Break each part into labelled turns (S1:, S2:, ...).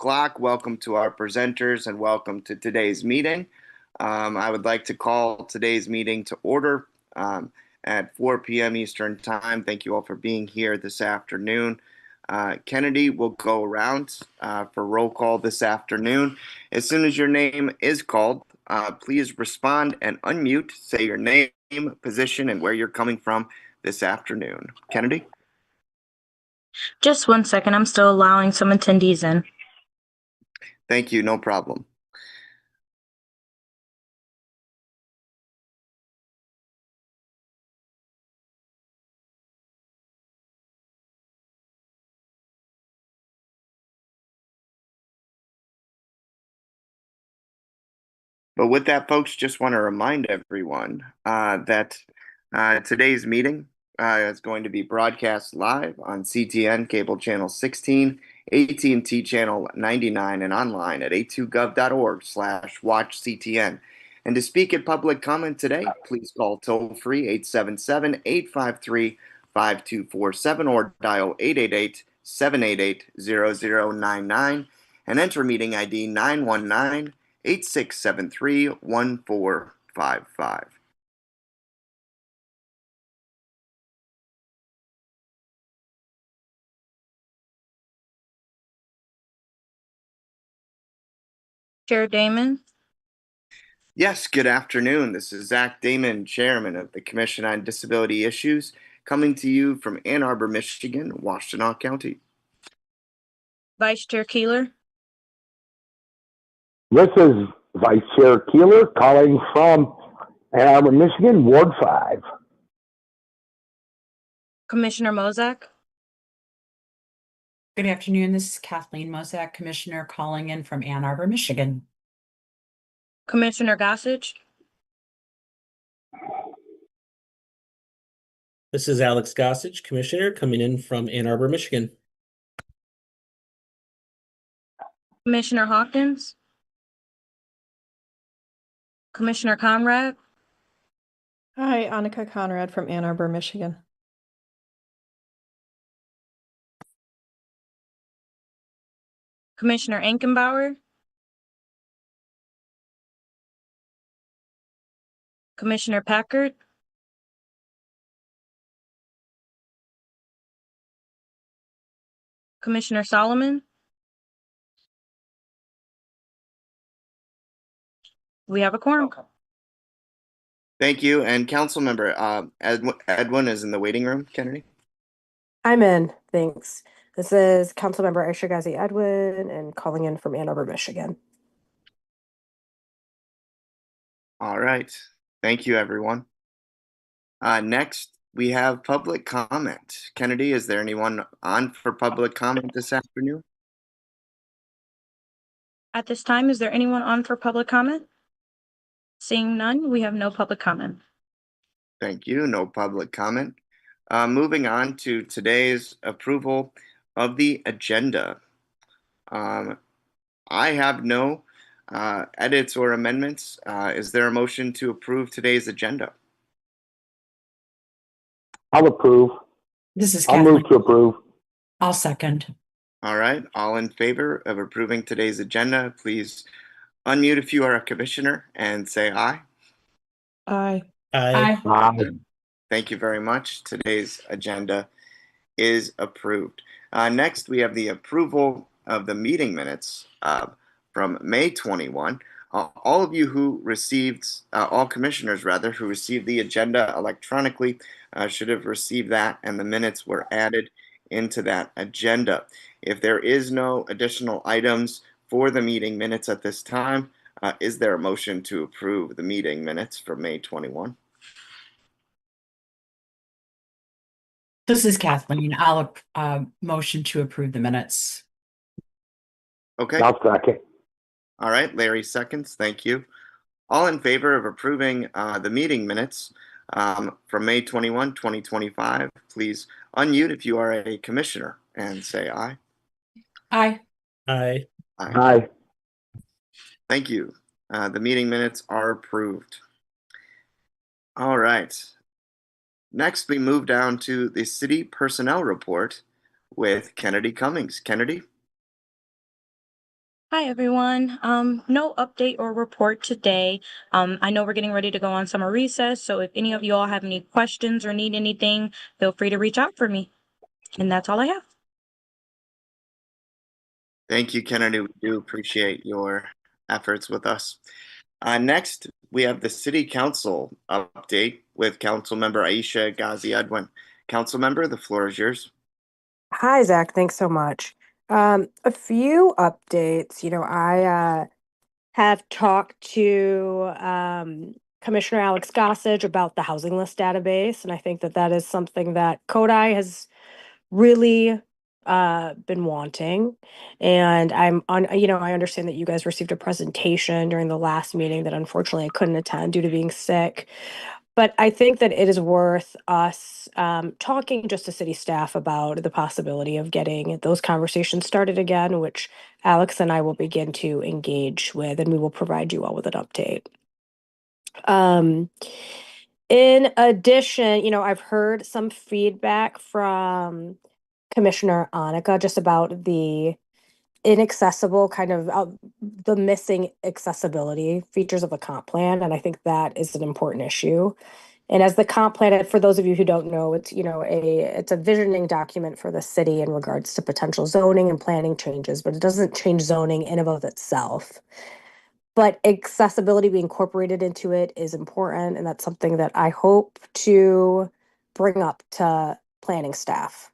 S1: o'clock. Welcome to our presenters and welcome to today's meeting. I would like to call today's meeting to order at 4 p.m. Eastern Time. Thank you all for being here this afternoon. Kennedy will go around for roll call this afternoon. As soon as your name is called, please respond and unmute. Say your name, position, and where you're coming from this afternoon. Kennedy?
S2: Just 1 second. I'm still allowing some attendees in.
S1: Thank you. No problem. But with that, folks, just want to remind everyone that today's meeting is going to be broadcast live on CTN Cable Channel 16, AT&T Channel 99, and online at a2gov.org/watchctn. And to speak at public comment today, please call toll-free 877-853-5247 or dial 888-788-0099 and enter meeting ID 919-8673-1455.
S2: Chair Damon?
S1: Yes, good afternoon. This is Zach Damon, Chairman of the Commission on Disability Issues, coming to you from Ann Arbor, Michigan, Washtenaw County.
S2: Vice Chair Keeler?
S3: This is Vice Chair Keeler calling from Ann Arbor, Michigan, Ward 5.
S2: Commissioner Mozak?
S4: Good afternoon. This is Kathleen Mozak, Commissioner, calling in from Ann Arbor, Michigan.
S2: Commissioner Gossage?
S5: This is Alex Gossage, Commissioner, coming in from Ann Arbor, Michigan.
S2: Commissioner Hawkins? Commissioner Conrad?
S6: Hi, Annika Conrad from Ann Arbor, Michigan.
S2: Commissioner Ankenbauer? Commissioner Packard? Commissioner Solomon? We have a quorum.
S1: Thank you. And Council Member Edwin is in the waiting room, Kennedy.
S6: I'm in, thanks. This is Councilmember Aisha Ghazi Edwin and calling in from Ann Arbor, Michigan.
S1: All right. Thank you, everyone. Next, we have public comment. Kennedy, is there anyone on for public comment this afternoon?
S2: At this time, is there anyone on for public comment? Seeing none, we have no public comment.
S1: Thank you. No public comment. Moving on to today's approval of the agenda. I have no edits or amendments. Is there a motion to approve today's agenda?
S3: I'll approve.
S4: This is
S3: I'll
S4: Kathleen.
S3: move to approve.
S4: I'll second.
S1: All right. All in favor of approving today's agenda, please unmute if you are a commissioner and say aye.
S6: Aye.
S5: Aye.
S3: Aye.
S1: Thank you very much. Today's agenda is approved. Next, we have the approval of the meeting minutes from May 21. All of you who received, all commissioners rather, who received the agenda electronically should have received that, and the minutes were added into that agenda. If there is no additional items for the meeting minutes at this time, is there a motion to approve the meeting minutes for May 21?
S4: This is Kathleen. I'll motion to approve the minutes.
S1: Okay.
S3: I'll second.
S1: All right. Larry seconds. Thank you. All in favor of approving the meeting minutes from May 21, 2025, please unmute if you are a commissioner and say aye.
S4: Aye.
S5: Aye.
S3: Aye.
S1: Thank you. The meeting minutes are approved. All right. Next, we move down to the city personnel report with Kennedy Cummings. Kennedy?
S2: Hi, everyone. No update or report today. I know we're getting ready to go on summer recess, so if any of you all have any questions or need anything, feel free to reach out for me. And that's all I have.
S1: Thank you, Kennedy. We do appreciate your efforts with us. Next, we have the City Council update with Councilmember Aisha Ghazi Edwin. Councilmember, the floor is yours.
S6: Hi, Zach. Thanks so much. A few updates. I have talked to Commissioner Alex Gossage about the housing list database, and I think that that is something that Kodai has really been wanting. And I understand that you guys received a presentation during the last meeting that unfortunately I couldn't attend due to being sick. But I think that it is worth us talking just to city staff about the possibility of getting those conversations started again, which Alex and I will begin to engage with, and we will provide you all with an update. Um, in addition, I've heard some feedback from Commissioner Annika just about the inaccessible kind of the missing accessibility features of the comp plan, and I think that is an important issue. And as the comp plan, for those of you who don't know, it's a visioning document for the city in regards to potential zoning and planning changes, but it doesn't change zoning in and of itself. But accessibility being incorporated into it is important, and that's something that I hope to bring up to planning staff.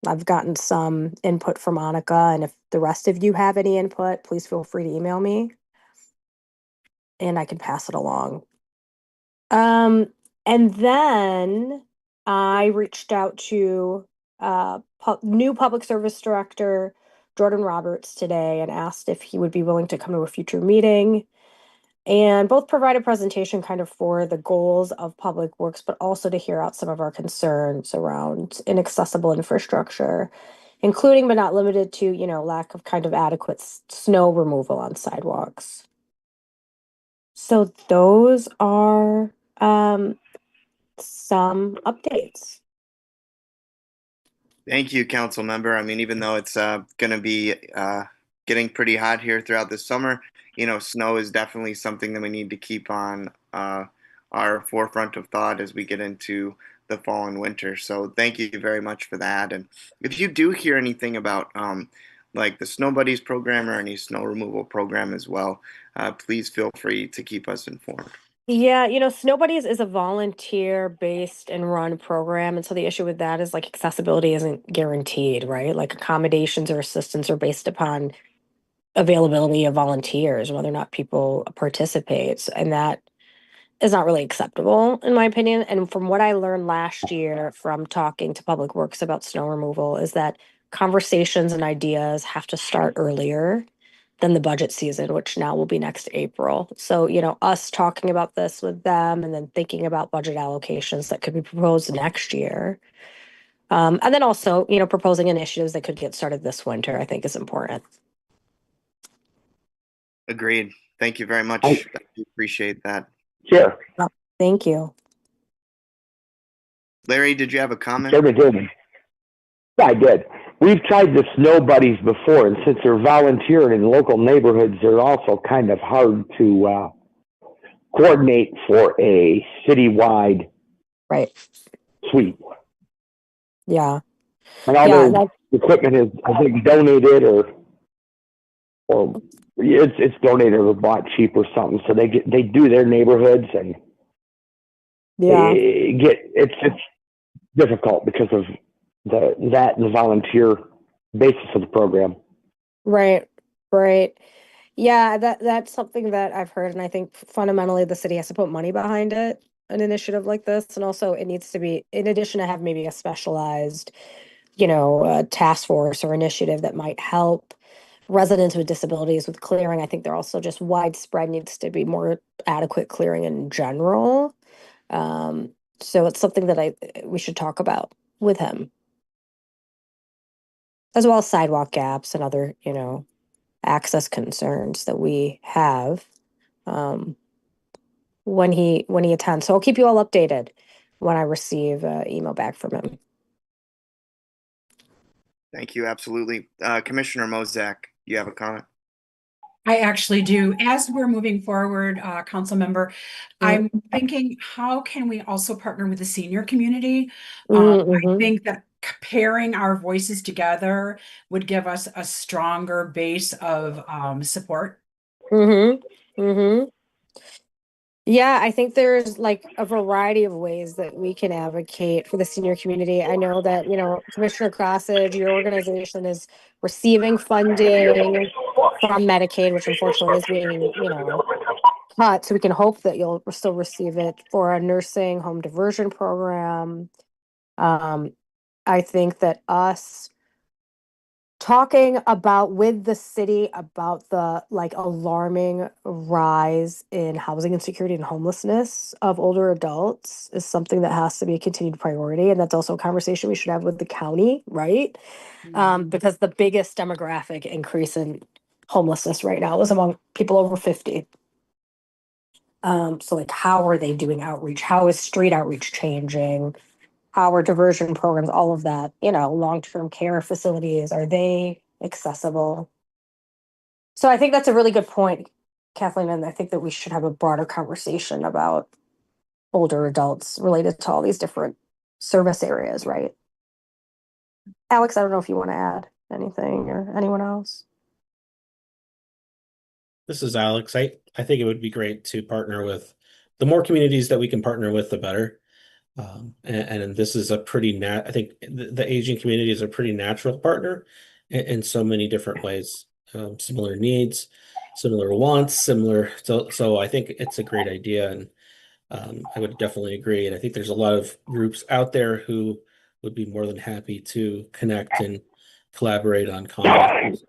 S6: I've gotten some input from Annika, and if the rest of you have any input, please feel free to email me, and I can pass it along. And then I reached out to new public service director Jordan Roberts today and asked if he would be willing to come to a future meeting, and both provide a presentation kind of for the goals of public works, but also to hear out some of our concerns around inaccessible infrastructure, including but not limited to, lack of kind of adequate snow removal on sidewalks. So those are some updates.
S1: Thank you, council member. I mean, even though it's going to be getting pretty hot here throughout the summer, snow is definitely something that we need to keep on our forefront of thought as we get into the fall and winter. So thank you very much for that. And if you do hear anything about like the Snow Buddies program or any snow removal program as well, please feel free to keep us informed.
S6: Yeah, Snow Buddies is a volunteer-based and run program, and so the issue with that is like accessibility isn't guaranteed, right? Like accommodations or assistance are based upon availability of volunteers, whether or not people participate, and that is not really acceptable in my opinion. And from what I learned last year from talking to Public Works about snow removal is that conversations and ideas have to start earlier than the budget season, which now will be next April. So, us talking about this with them and then thinking about budget allocations that could be proposed next year. And then also, proposing initiatives that could get started this winter, I think is important.
S1: Agreed. Thank you very much.
S3: I-
S1: I appreciate that.
S3: Sure.
S6: Thank you.
S1: Larry, did you have a comment?
S3: Sure, did. Yeah, I did. We've tried the Snow Buddies before, and since they're volunteering in local neighborhoods, they're also kind of hard to coordinate for a citywide
S6: Right.
S3: sweep.
S6: Yeah.
S3: And all
S6: Yeah.
S3: their equipment is, I think, donated or it's donated or bought cheap or something. So they do their neighborhoods and
S6: Yeah.
S3: it's difficult because of the volunteer basis of the program.
S6: Right. Right. Yeah, that's something that I've heard, and I think fundamentally the city has to put money behind it, an initiative like this, and also it needs to be, in addition to have maybe a specialized, task force or initiative that might help residents with disabilities with clearing. I think there also just widespread needs to be more adequate clearing in general. Um, so it's something that we should talk about with him, as well as sidewalk gaps and other, access concerns that we have when he attends. So I'll keep you all updated when I receive email back from him.
S1: Thank you. Absolutely. Commissioner Mozak, you have a comment?
S4: I actually do. As we're moving forward, council member, I'm thinking, how can we also partner with the senior community? I think that pairing our voices together would give us a stronger base of support.
S6: Yeah, I think there's like a variety of ways that we can advocate for the senior community. I know that, Commissioner Crossage, your organization is receiving funding from Medicaid, which unfortunately is being, cut. So we can hope that you'll still receive it for a nursing home diversion program. I think that us talking about with the city about the like alarming rise in housing insecurity and homelessness of older adults is something that has to be a continued priority, and that's also a conversation we should have with the county, right? Because the biggest demographic increase in homelessness right now is among people over 50. So like, how are they doing outreach? How is street outreach changing? Our diversion programs, all of that, long-term care facilities, are they accessible? So I think that's a really good point, Kathleen, and I think that we should have a broader conversation about older adults related to all these different service areas, right? Alex, I don't know if you want to add anything or anyone else.
S5: This is Alex. I think it would be great to partner with the more communities that we can partner with, the better. And this is a pretty I think the aging community is a pretty natural partner in so many different ways. Similar needs, similar wants, similar. So I think it's a great idea, and I would definitely agree. And I think there's a lot of groups out there who would be more than happy to connect and collaborate on common issues.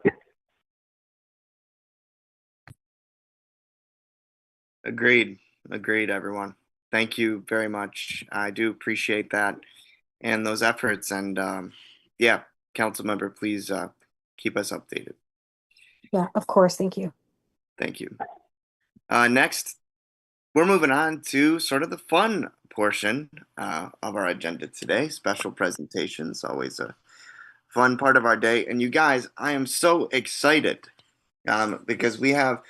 S1: Agreed. Agreed, everyone. Thank you very much. I do appreciate that and those efforts. And yeah, council member, please keep us updated.
S6: Yeah, of course. Thank you.
S1: Thank you. Next, we're moving on to sort of the fun portion of our agenda today. Special presentations, always a fun part of our day. And you guys, I am so excited because we have,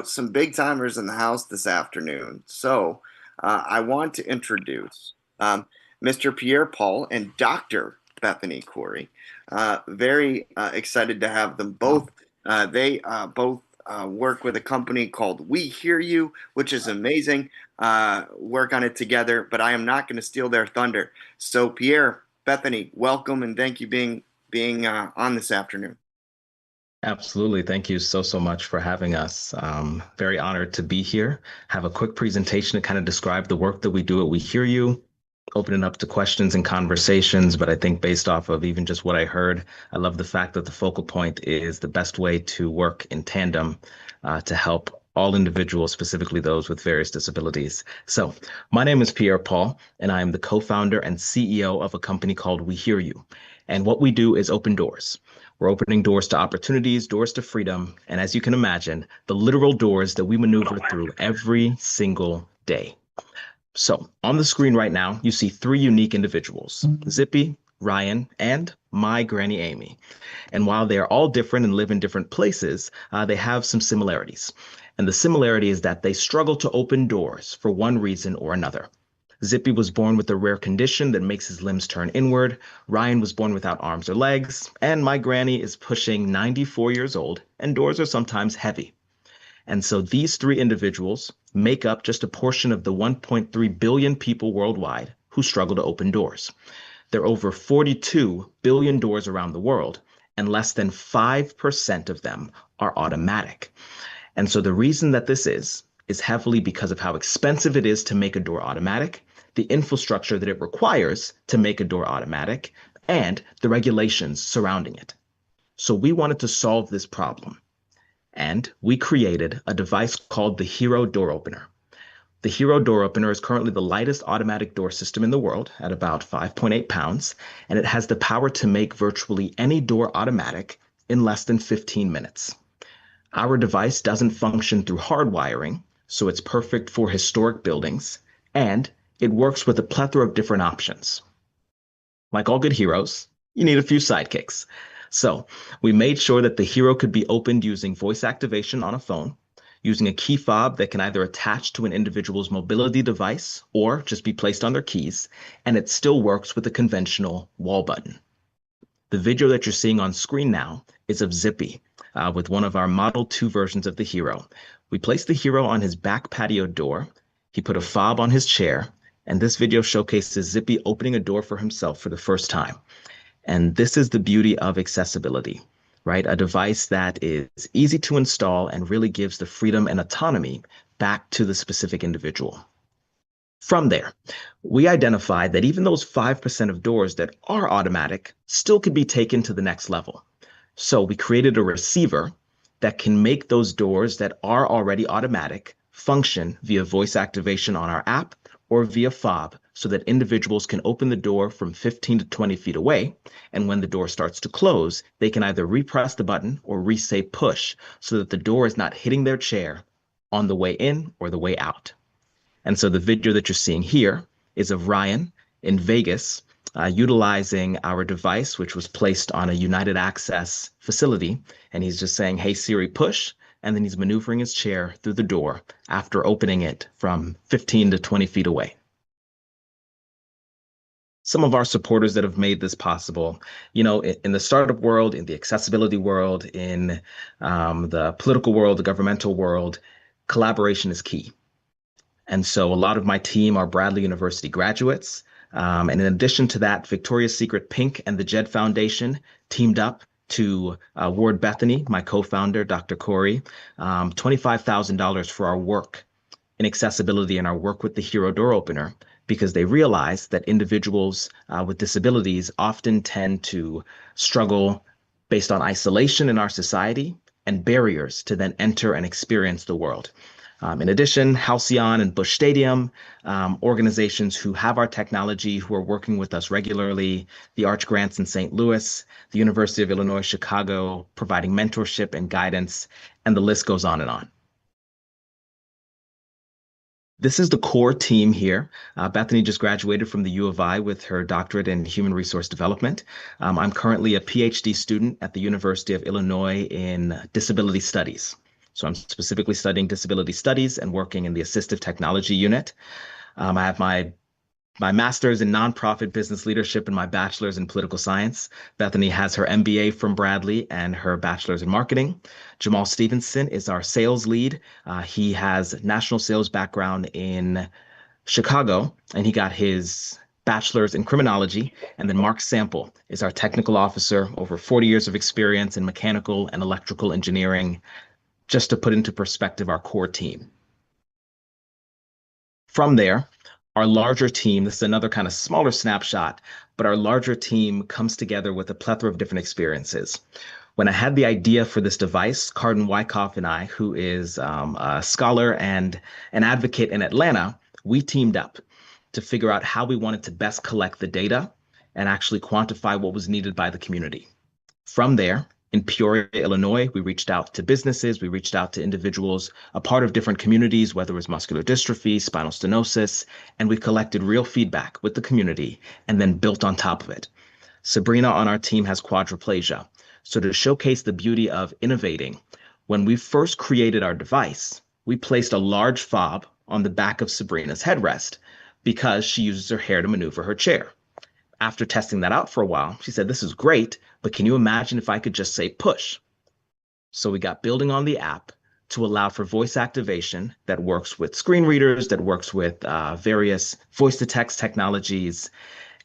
S1: some big timers in the house this afternoon. So I want to introduce Mr. Pierre Paul and Dr. Bethany Corey. Very excited to have them both. They both work with a company called We Hear You, which is amazing. Work on it together, but I am not going to steal their thunder. So Pierre, Bethany, welcome and thank you being on this afternoon.
S7: Absolutely. Thank you so much for having us. Very honored to be here. Have a quick presentation to kind of describe the work that we do at We Hear You, opening up to questions and conversations. But I think based off of even just what I heard, I love the fact that the focal point is the best way to work in tandem to help all individuals, specifically those with various disabilities. So my name is Pierre Paul, and I am the co-founder and CEO of a company called We Hear You. And what we do is open doors. We're opening doors to opportunities, doors to freedom, and as you can imagine, the literal doors that we maneuver through every single day. So on the screen right now, you see three unique individuals, Zippy, Ryan, and my Granny Amy. And while they are all different and live in different places, they have some similarities. And the similarity is that they struggle to open doors for one reason or another. Zippy was born with a rare condition that makes his limbs turn inward. Ryan was born without arms or legs. And my granny is pushing 94 years old, and doors are sometimes heavy. And so these three individuals make up just a portion of the 1.3 billion people worldwide who struggle to open doors. There are over 42 billion doors around the world, and less than 5% of them are automatic. And so the reason that this is heavily because of how expensive it is to make a door automatic, the infrastructure that it requires to make a door automatic, and the regulations surrounding it. So we wanted to solve this problem. And we created a device called the Hero Door Opener. The Hero Door Opener is currently the lightest automatic door system in the world at about 5.8 pounds, and it has the power to make virtually any door automatic in less than 15 minutes. Our device doesn't function through hard wiring, so it's perfect for historic buildings, and it works with a plethora of different options. Like all good heroes, you need a few sidekicks. So we made sure that the hero could be opened using voice activation on a phone, using a key fob that can either attach to an individual's mobility device or just be placed on their keys, and it still works with a conventional wall button. The video that you're seeing on screen now is of Zippy with one of our Model 2 versions of the hero. We placed the hero on his back patio door. He put a fob on his chair, and this video showcases Zippy opening a door for himself for the first time. And this is the beauty of accessibility, right? A device that is easy to install and really gives the freedom and autonomy back to the specific individual. From there, we identified that even those 5% of doors that are automatic still could be taken to the next level. So we created a receiver that can make those doors that are already automatic function via voice activation on our app or via fob so that individuals can open the door from 15 to 20 feet away. And when the door starts to close, they can either repress the button or re-say push so that the door is not hitting their chair on the way in or the way out. And so the video that you're seeing here is of Ryan in Vegas utilizing our device, which was placed on a United Access facility. And he's just saying, "Hey, Siri, push." And then he's maneuvering his chair through the door after opening it from 15 to 20 feet away. Some of our supporters that have made this possible, in the startup world, in the accessibility world, in the political world, the governmental world, collaboration is key. And so a lot of my team are Bradley University graduates. And in addition to that, Victoria's Secret Pink and the Jed Foundation teamed up to award Bethany, my co-founder, Dr. Corey, $25,000 for our work in accessibility and our work with the Hero Door Opener, because they realize that individuals with disabilities often tend to struggle based on isolation in our society and barriers to then enter and experience the world. In addition, Halcyon and Busch Stadium, organizations who have our technology, who are working with us regularly, the Arch Grants in St. Louis, the University of Illinois, Chicago, providing mentorship and guidance, and the list goes on and on. This is the core team here. Bethany just graduated from the U of I with her doctorate in human resource development. I'm currently a PhD student at the University of Illinois in disability studies. So I'm specifically studying disability studies and working in the assistive technology unit. I have my master's in nonprofit business leadership and my bachelor's in political science. Bethany has her MBA from Bradley and her bachelor's in marketing. Jamal Stevenson is our sales lead. He has national sales background in Chicago, and he got his bachelor's in criminology. And then Mark Sample is our technical officer, over 40 years of experience in mechanical and electrical engineering, just to put into perspective our core team. From there, our larger team, this is another kind of smaller snapshot, but our larger team comes together with a plethora of different experiences. When I had the idea for this device, Cardin Wyckoff and I, who is a scholar and an advocate in Atlanta, we teamed up to figure out how we wanted to best collect the data and actually quantify what was needed by the community. From there, in Peoria, Illinois, we reached out to businesses, we reached out to individuals, a part of different communities, whether it was muscular dystrophy, spinal stenosis, and we collected real feedback with the community and then built on top of it. Sabrina on our team has quadriplegia. So to showcase the beauty of innovating, when we first created our device, we placed a large fob on the back of Sabrina's headrest because she uses her hair to maneuver her chair. After testing that out for a while, she said, "This is great, but can you imagine if I could just say push?" So we got building on the app to allow for voice activation that works with screen readers, that works with various voice to text technologies.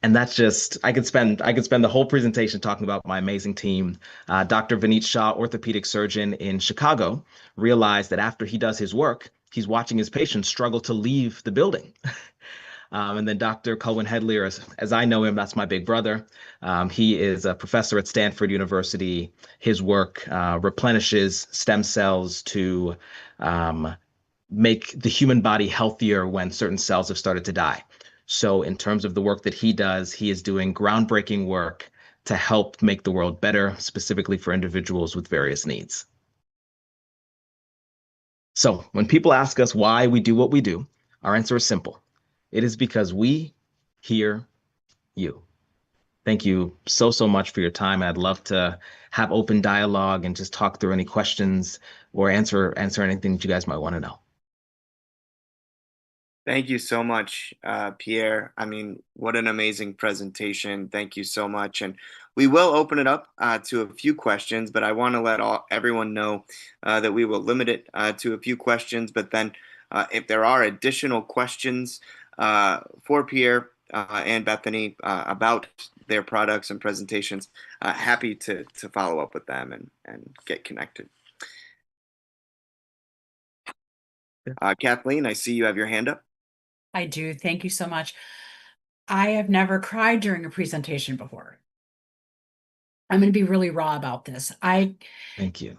S7: And that's just, I could spend the whole presentation talking about my amazing team. Dr. Vineet Shah, orthopedic surgeon in Chicago, realized that after he does his work, he's watching his patients struggle to leave the building. And then Dr. Colwyn Headley, as I know him, that's my big brother. He is a professor at Stanford University. His work replenishes stem cells to make the human body healthier when certain cells have started to die. So in terms of the work that he does, he is doing groundbreaking work to help make the world better, specifically for individuals with various needs. So when people ask us why we do what we do, our answer is simple. It is because we hear you. Thank you so much for your time. I'd love to have open dialogue and just talk through any questions or answer anything that you guys might want to know.
S1: Thank you so much, Pierre. I mean, what an amazing presentation. Thank you so much. And we will open it up to a few questions, but I want to let everyone know that we will limit it to a few questions. But then if there are additional questions for Pierre and Bethany about their products and presentations, happy to follow up with them and get connected. Kathleen, I see you have your hand up.
S4: I do. Thank you so much. I have never cried during a presentation before. I'm going to be really raw about this.
S7: Thank you.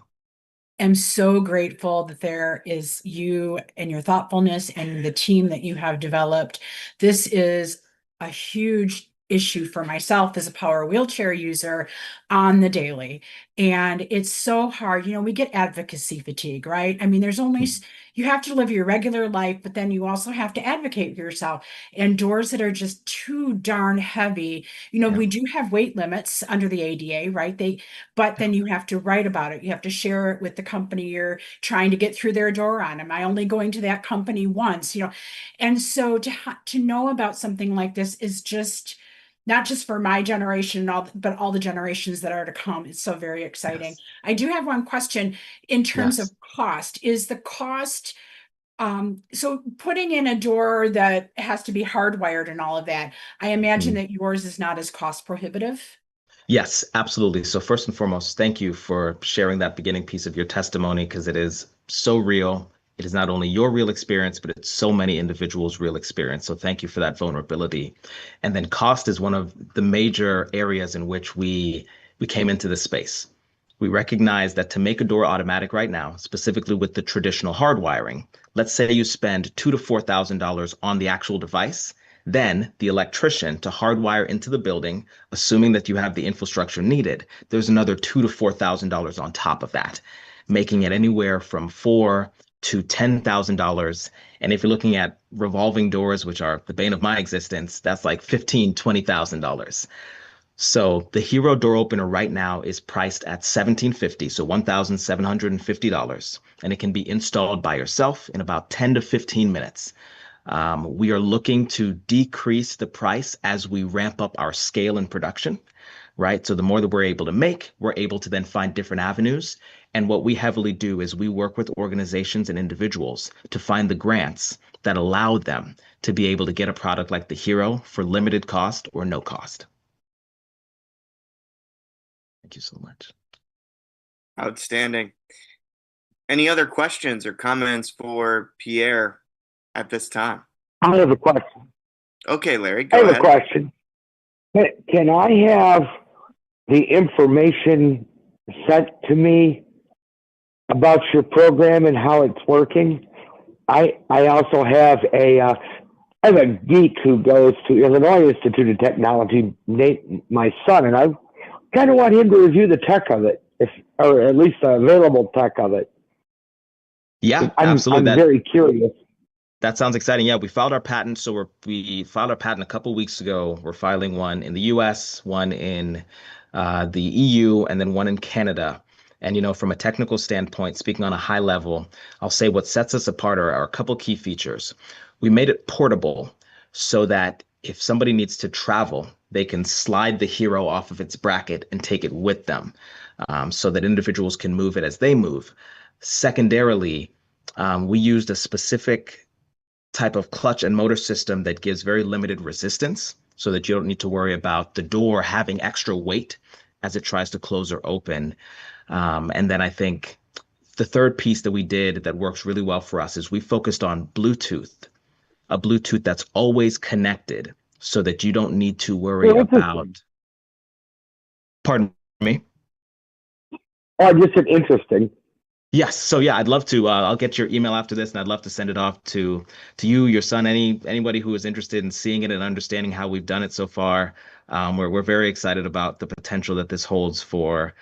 S4: am so grateful that there is you and your thoughtfulness and the team that you have developed. This is a huge issue for myself as a power wheelchair user on the daily. And it's so hard. We get advocacy fatigue, right? I mean, there's only, you have to live your regular life, but then you also have to advocate for yourself. And doors that are just too darn heavy, we do have weight limits under the ADA, right? But then you have to write about it. You have to share it with the company you're trying to get through their door on. Am I only going to that company once? And so to know about something like this is just not just for my generation, but all the generations that are to come. It's so very exciting.
S7: Yes.
S4: I do have one question in terms
S7: Yes.
S4: of cost. Is the cost so putting in a door that has to be hardwired and all of that, I imagine that yours is not as cost prohibitive.
S7: Yes, absolutely. So first and foremost, thank you for sharing that beginning piece of your testimony because it is so real. It is not only your real experience, but it's so many individuals' real experience. So thank you for that vulnerability. And then cost is one of the major areas in which we came into this space. We recognize that to make a door automatic right now, specifically with the traditional hardwiring, let's say you spend $2,000 to $4,000 on the actual device, then the electrician to hardwire into the building, assuming that you have the infrastructure needed, there's another $2,000 to $4,000 on top of that, making it anywhere from $4,000 to $10,000. And if you're looking at revolving doors, which are the bane of my existence, that's like $15,000 to $20,000. So the Hero door opener right now is priced at $1,750, so $1,750, and it can be installed by yourself in about 10 to 15 minutes. We are looking to decrease the price as we ramp up our scale in production, right? So the more that we're able to make, we're able to then find different avenues. And what we heavily do is we work with organizations and individuals to find the grants that allow them to be able to get a product like the Hero for limited cost or no cost. Thank you so much.
S1: Outstanding. Any other questions or comments for Pierre at this time?
S3: I have a question.
S1: Okay, Larry,
S3: I
S1: go
S3: have
S1: ahead.
S3: a question. Can I have the information sent to me about your program and how it's working? I also have I have a geek who goes to Illinois Institute of Technology, my son, and I kind of want him to review the tech of it, or at least the available tech of it.
S7: Yeah,
S3: I'm
S7: absolutely.
S3: very curious.
S7: That sounds exciting. Yeah, we filed our patent. So we filed our patent a couple weeks ago. We're filing one in the US, one in the EU, and then one in Canada. And from a technical standpoint, speaking on a high level, I'll say what sets us apart are a couple key features. We made it portable so that if somebody needs to travel, they can slide the Hero off of its bracket and take it with them, so that individuals can move it as they move. Secondarily, we used a specific type of clutch and motor system that gives very limited resistance so that you don't need to worry about the door having extra weight as it tries to close or open. And then I think the third piece that we did that works really well for us is we focused on Bluetooth, a Bluetooth that's always connected so that you don't need to worry about. Pardon me?
S3: Oh, just an interesting.
S7: Yes. So yeah, I'd love to. I'll get your email after this, and I'd love to send it off to you, your son, anybody who is interested in seeing it and understanding how we've done it so far. We're very excited about the potential that this holds for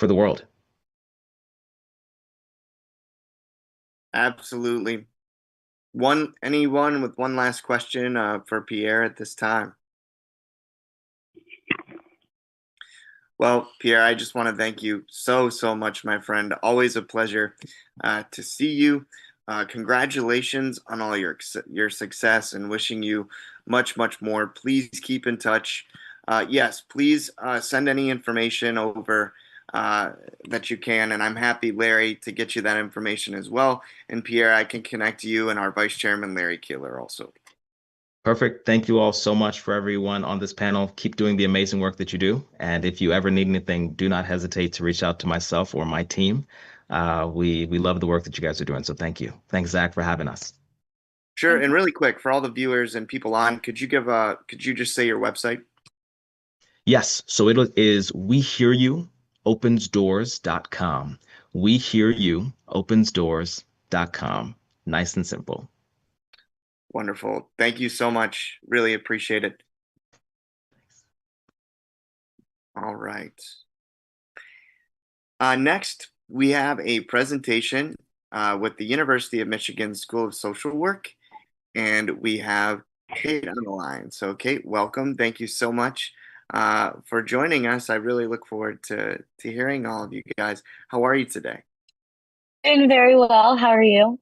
S7: the world.
S1: Absolutely. Anyone with one last question for Pierre at this time? Well, Pierre, I just want to thank you so, so much, my friend. Always a pleasure to see you. Congratulations on all your success and wishing you much, much more. Please keep in touch. Yes, please send any information over that you can, and I'm happy, Larry, to get you that information as well. And Pierre, I can connect you and our Vice Chairman, Larry Keeler, also.
S7: Perfect. Thank you all so much for everyone on this panel. Keep doing the amazing work that you do. And if you ever need anything, do not hesitate to reach out to myself or my team. We love the work that you guys are doing. So thank you. Thanks, Zach, for having us.
S1: Sure, and really quick for all the viewers and people on, could you just say your website?
S7: Yes. So it is wehearyouopensdoors.com. Wehearyouopensdoors.com. Nice and simple.
S1: Wonderful. Thank you so much. Really appreciate it. All right. Next, we have a presentation with the University of Michigan School of Social Work, and we have Kate on the line. So, Kate, welcome. Thank you so much for joining us. I really look forward to hearing all of you guys. How are you today?
S8: Doing very well. How are you?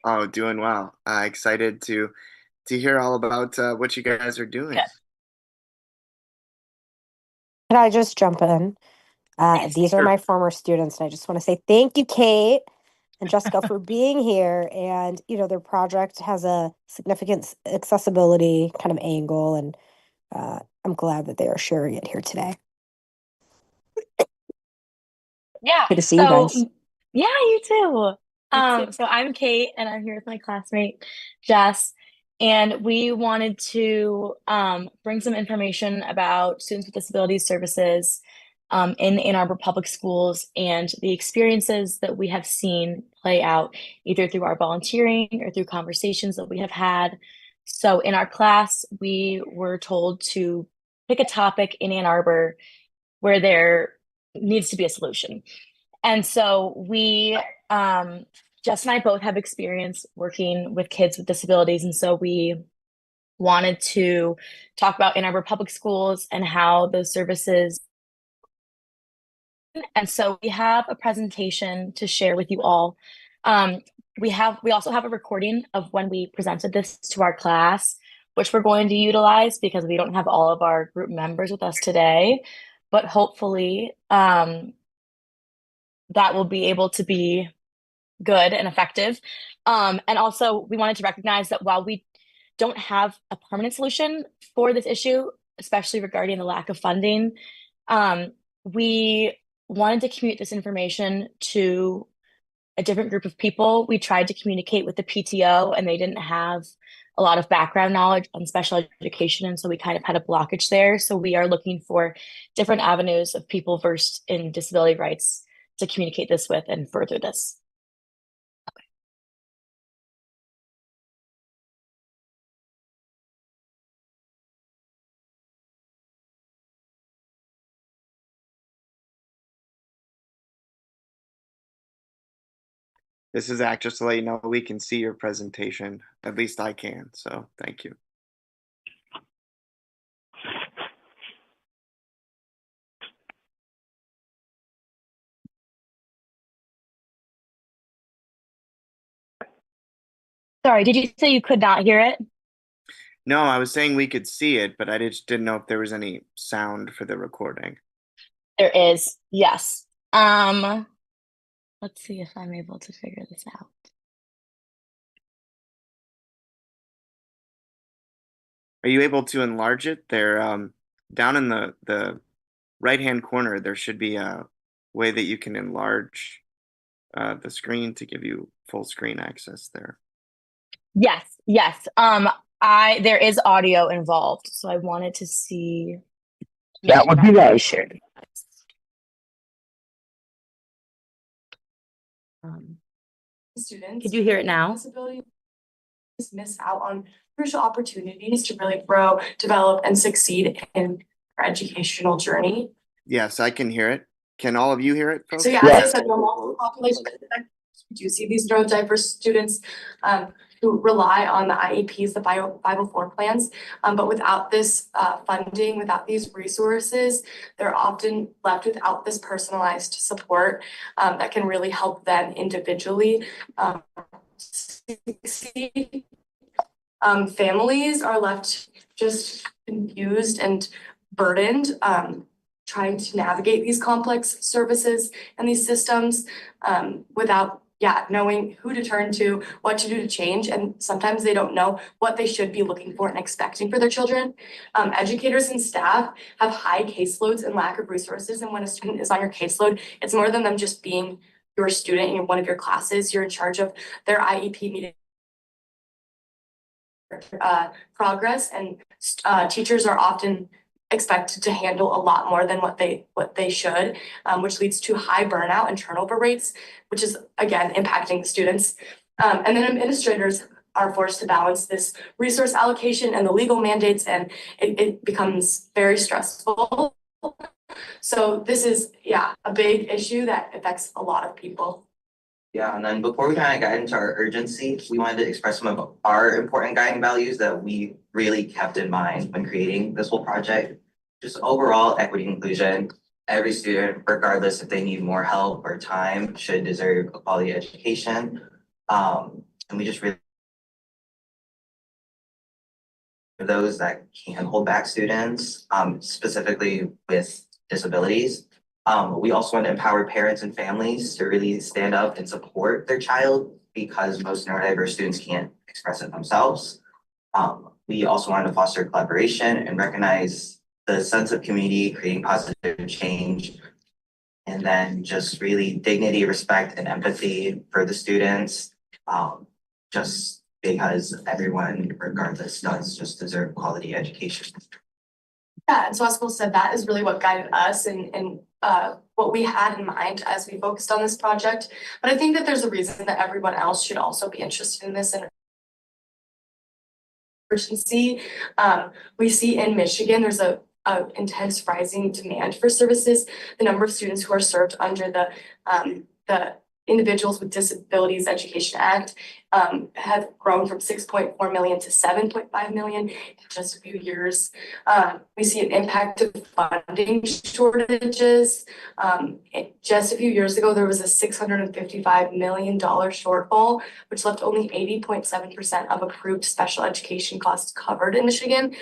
S1: Oh, doing well. Excited to hear all about what you guys are doing.
S8: Good.
S6: Can I just jump in? These are my former students, and I just want to say thank you, Kate and Jessica, for being here. And, their project has a significant accessibility kind of angle, and I'm glad that they are sharing it here today.
S8: Yeah.
S6: Good to see you guys.
S8: Yeah, you too. So I'm Kate, and I'm here with my classmate Jess, and we wanted to bring some information about students with disabilities services in Ann Arbor Public Schools and the experiences that we have seen play out either through our volunteering or through conversations that we have had. So in our class, we were told to pick a topic in Ann Arbor where there needs to be a solution. And so Jess and I both have experience working with kids with disabilities. And so we wanted to talk about Ann Arbor Public Schools and how those services. And so we have a presentation to share with you all. We also have a recording of when we presented this to our class, which we're going to utilize because we don't have all of our group members with us today, but hopefully that will be able to be good and effective. And also we wanted to recognize that while we don't have a permanent solution for this issue, especially regarding the lack of funding, we wanted to communicate this information to a different group of people. We tried to communicate with the PTO, and they didn't have a lot of background knowledge on special education, and so we kind of had a blockage there. So we are looking for different avenues of people versed in disability rights to communicate this with and further this.
S1: This is Zach, just to let you know we can see your presentation. At least I can, so thank you.
S8: Sorry, did you say you could not hear it?
S1: No, I was saying we could see it, but I just didn't know if there was any sound for the recording.
S8: There is, yes. Let's see if I'm able to figure this out.
S1: Are you able to enlarge it? There, down in the right-hand corner, there should be a way that you can enlarge the screen to give you full screen access there.
S8: Yes. There is audio involved, so I wanted to see.
S3: That would be nice.
S9: Students,
S8: could you hear it now?
S9: Miss out on crucial opportunities to really grow, develop, and succeed in our educational journey.
S1: Yes, I can hear it. Can all of you hear it, folks?
S9: So yeah, as I said, we're multiple population. We do see these neurodiverse students who rely on the IEPs, the 504 plans. But without this funding, without these resources, they're often left without this personalized support that can really help them individually succeed. Families are left just confused and burdened, trying to navigate these complex services and these systems without knowing who to turn to, what to do to change. And sometimes they don't know what they should be looking for and expecting for their children. Educators and staff have high caseloads and lack of resources. And when a student is on your caseload, it's more than them just being your student in one of your classes. You're in charge of their IEP meeting progress, and teachers are often expected to handle a lot more than what they should, which leads to high burnout and turnover rates, which is again impacting the students. And then administrators are forced to balance this resource allocation and the legal mandates, and it becomes very stressful. So this is a big issue that affects a lot of people.
S10: Yeah, and then before we kind of got into our urgency, we wanted to express some of our important guiding values that we really kept in mind when creating this whole project. Just overall equity and inclusion. Every student, regardless if they need more help or time, should deserve a quality education. And we just really those that can hold back students, specifically with disabilities. We also want to empower parents and families to really stand up and support their child because most neurodiverse students can't express it themselves. We also want to foster collaboration and recognize the sense of community, creating positive change, and then just really dignity, respect, and empathy for the students, just because everyone, regardless, does just deserve quality education.
S9: Yeah, and so as Will said, that is really what guided us and what we had in mind as we focused on this project. But I think that there's a reason that everyone else should also be interested in this and urgency. We see in Michigan, there's a intense rising demand for services. The number of students who are served under the Individuals with Disabilities Education Act have grown from 6.4 million to 7.5 million in just a few years. We see an impact of funding shortages. Just a few years ago, there was a $655 million shortfall, which left only 80.7% of approved special education costs covered in Michigan.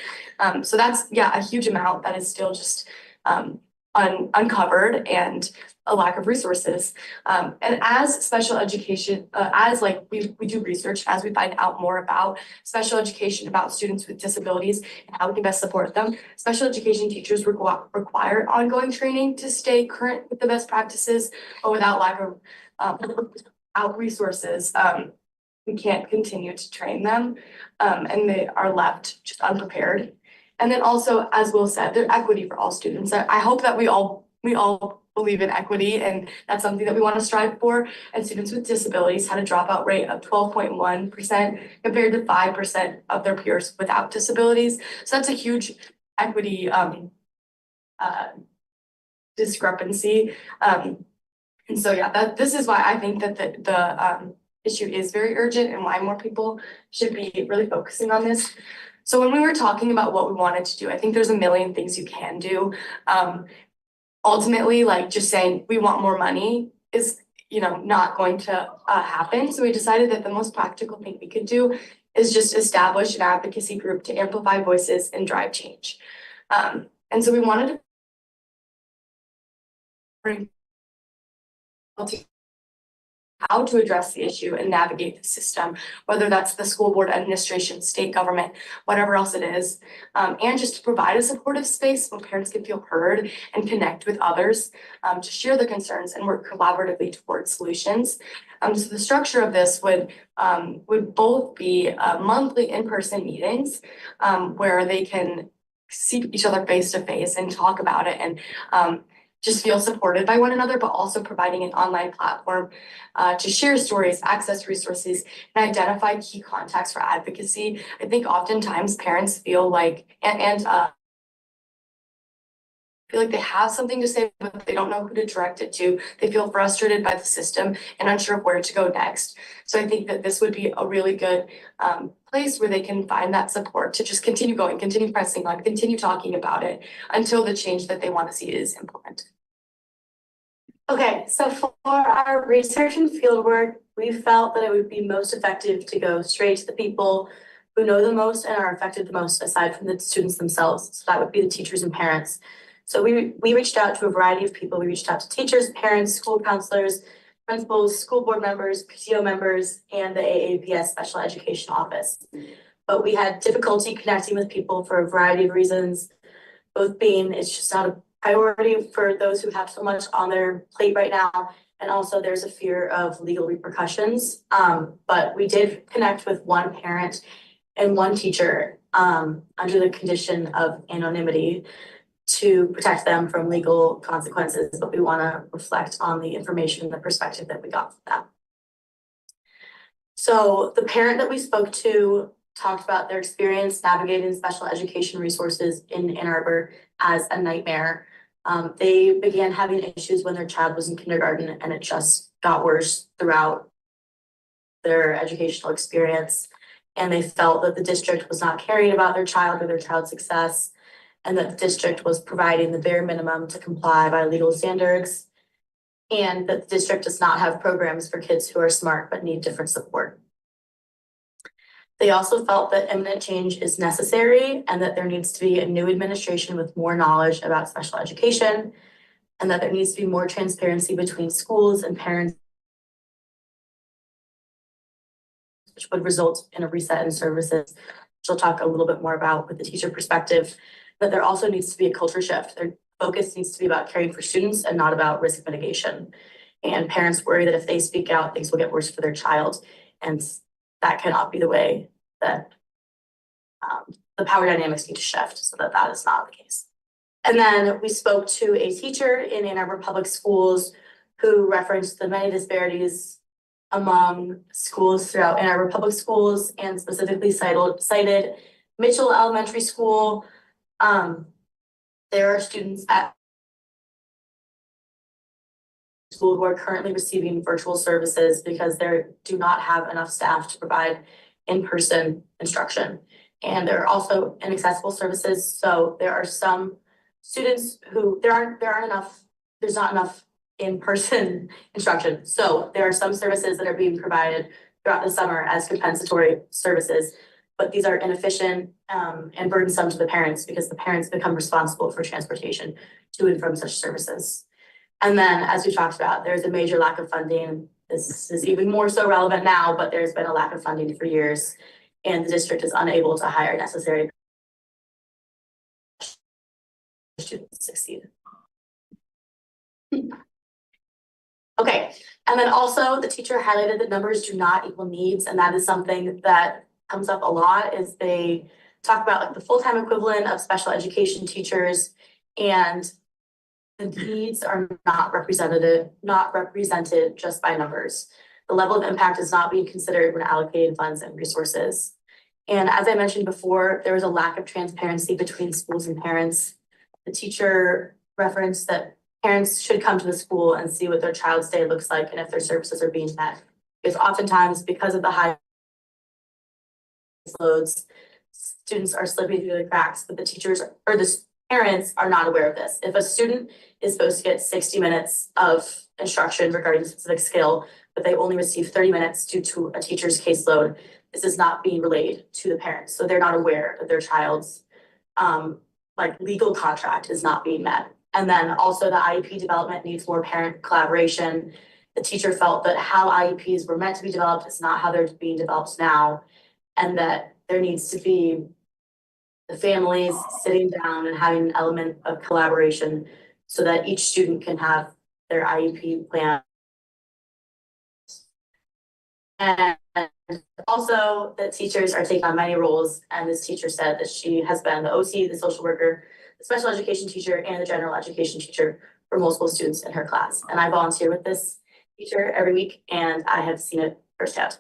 S9: So that's, a huge amount that is still just uncovered, and a lack of resources. And as special education, as like we do research, as we find out more about special education, about students with disabilities and how we can best support them, special education teachers require ongoing training to stay current with the best practices, but without lack of resources, we can't continue to train them, and they are left just unprepared. And then also, as Will said, there's equity for all students. I hope that we all believe in equity, and that's something that we want to strive for. And students with disabilities had a dropout rate of 12.1% compared to 5% of their peers without disabilities. So that's a huge equity discrepancy. And so this is why I think that the issue is very urgent and why more people should be really focusing on this. So when we were talking about what we wanted to do, I think there's a million things you can do. Ultimately, like just saying we want more money is, not going to happen. So we decided that the most practical thing we could do is just establish an advocacy group to amplify voices and drive change. And so we wanted to bring how to address the issue and navigate the system, whether that's the school board administration, state government, whatever else it is, and just to provide a supportive space where parents can feel heard and connect with others, to share their concerns and work collaboratively towards solutions. So the structure of this would both be monthly in-person meetings where they can see each other face to face and talk about it, and just feel supported by one another, but also providing an online platform to share stories, access resources, and identify key contacts for advocacy. I think oftentimes parents feel like, and feel like they have something to say, but they don't know who to direct it to. They feel frustrated by the system and unsure of where to go next. So I think that this would be a really good place where they can find that support to just continue going, continue pressing on, continue talking about it until the change that they want to see is implemented.
S11: Okay, so for our research and fieldwork, we felt that it would be most effective to go straight to the people who know the most and are affected the most aside from the students themselves. So that would be the teachers and parents. So we reached out to a variety of people. We reached out to teachers, parents, school counselors, principals, school board members, PTO members, and the AAPS Special Education Office. But we had difficulty connecting with people for a variety of reasons, both being it's just not a priority for those who have so much on their plate right now, and also there's a fear of legal repercussions. But we did connect with one parent and one teacher under the condition of anonymity to protect them from legal consequences, but we want to reflect on the information and the perspective that we got from them. So the parent that we spoke to talked about their experience navigating special education resources in Ann Arbor as a nightmare. They began having issues when their child was in kindergarten, and it just got worse throughout their educational experience. And they felt that the district was not caring about their child or their child's success, and that the district was providing the bare minimum to comply by legal standards, and that the district does not have programs for kids who are smart but need different support. They also felt that imminent change is necessary and that there needs to be a new administration with more knowledge about special education, and that there needs to be more transparency between schools and parents, which would result in a reset in services, which I'll talk a little bit more about with the teacher perspective. That there also needs to be a culture shift. Their focus needs to be about caring for students and not about risk mitigation. And parents worry that if they speak out, things will get worse for their child. And that cannot be the way that the power dynamics need to shift so that that is not the case. And then we spoke to a teacher in Ann Arbor Public Schools who referenced the many disparities among schools throughout Ann Arbor Public Schools, and specifically cited Mitchell Elementary School. There are students at school who are currently receiving virtual services because they do not have enough staff to provide in-person instruction. And there are also inaccessible services. So there are some students who there's not enough in-person instruction. So there are some services that are being provided throughout the summer as compensatory services, but these are inefficient and burdensome to the parents because the parents become responsible for transportation to and from such services. And then, as we talked about, there's a major lack of funding. This is even more so relevant now, but there's been a lack of funding for years, and the district is unable to hire necessary students to succeed. Okay, and then also the teacher highlighted that numbers do not equal needs, and that is something that comes up a lot. Is they talk about like the full-time equivalent of special education teachers, and the needs are not represented just by numbers. The level of impact is not being considered when allocating funds and resources. And as I mentioned before, there was a lack of transparency between schools and parents. The teacher referenced that parents should come to the school and see what their child's day looks like and if their services are being met. Because oftentimes, because of the high loads, students are slipping through the cracks, but the teachers or the parents are not aware of this. If a student is supposed to get 60 minutes of instruction regarding a specific skill, but they only receive 30 minutes due to a teacher's caseload, this is not being relayed to the parents. So they're not aware that their child's legal contract is not being met. And then also the IEP development needs more parent collaboration. The teacher felt that how IEPs were meant to be developed is not how they're being developed now, and that there needs to be the families sitting down and having an element of collaboration so that each student can have their IEP plan. And also that teachers are taking on many roles, and this teacher said that she has been the OT, the social worker, the special education teacher, and the general education teacher for multiple students in her class. And I volunteer with this teacher every week, and I have seen it firsthand.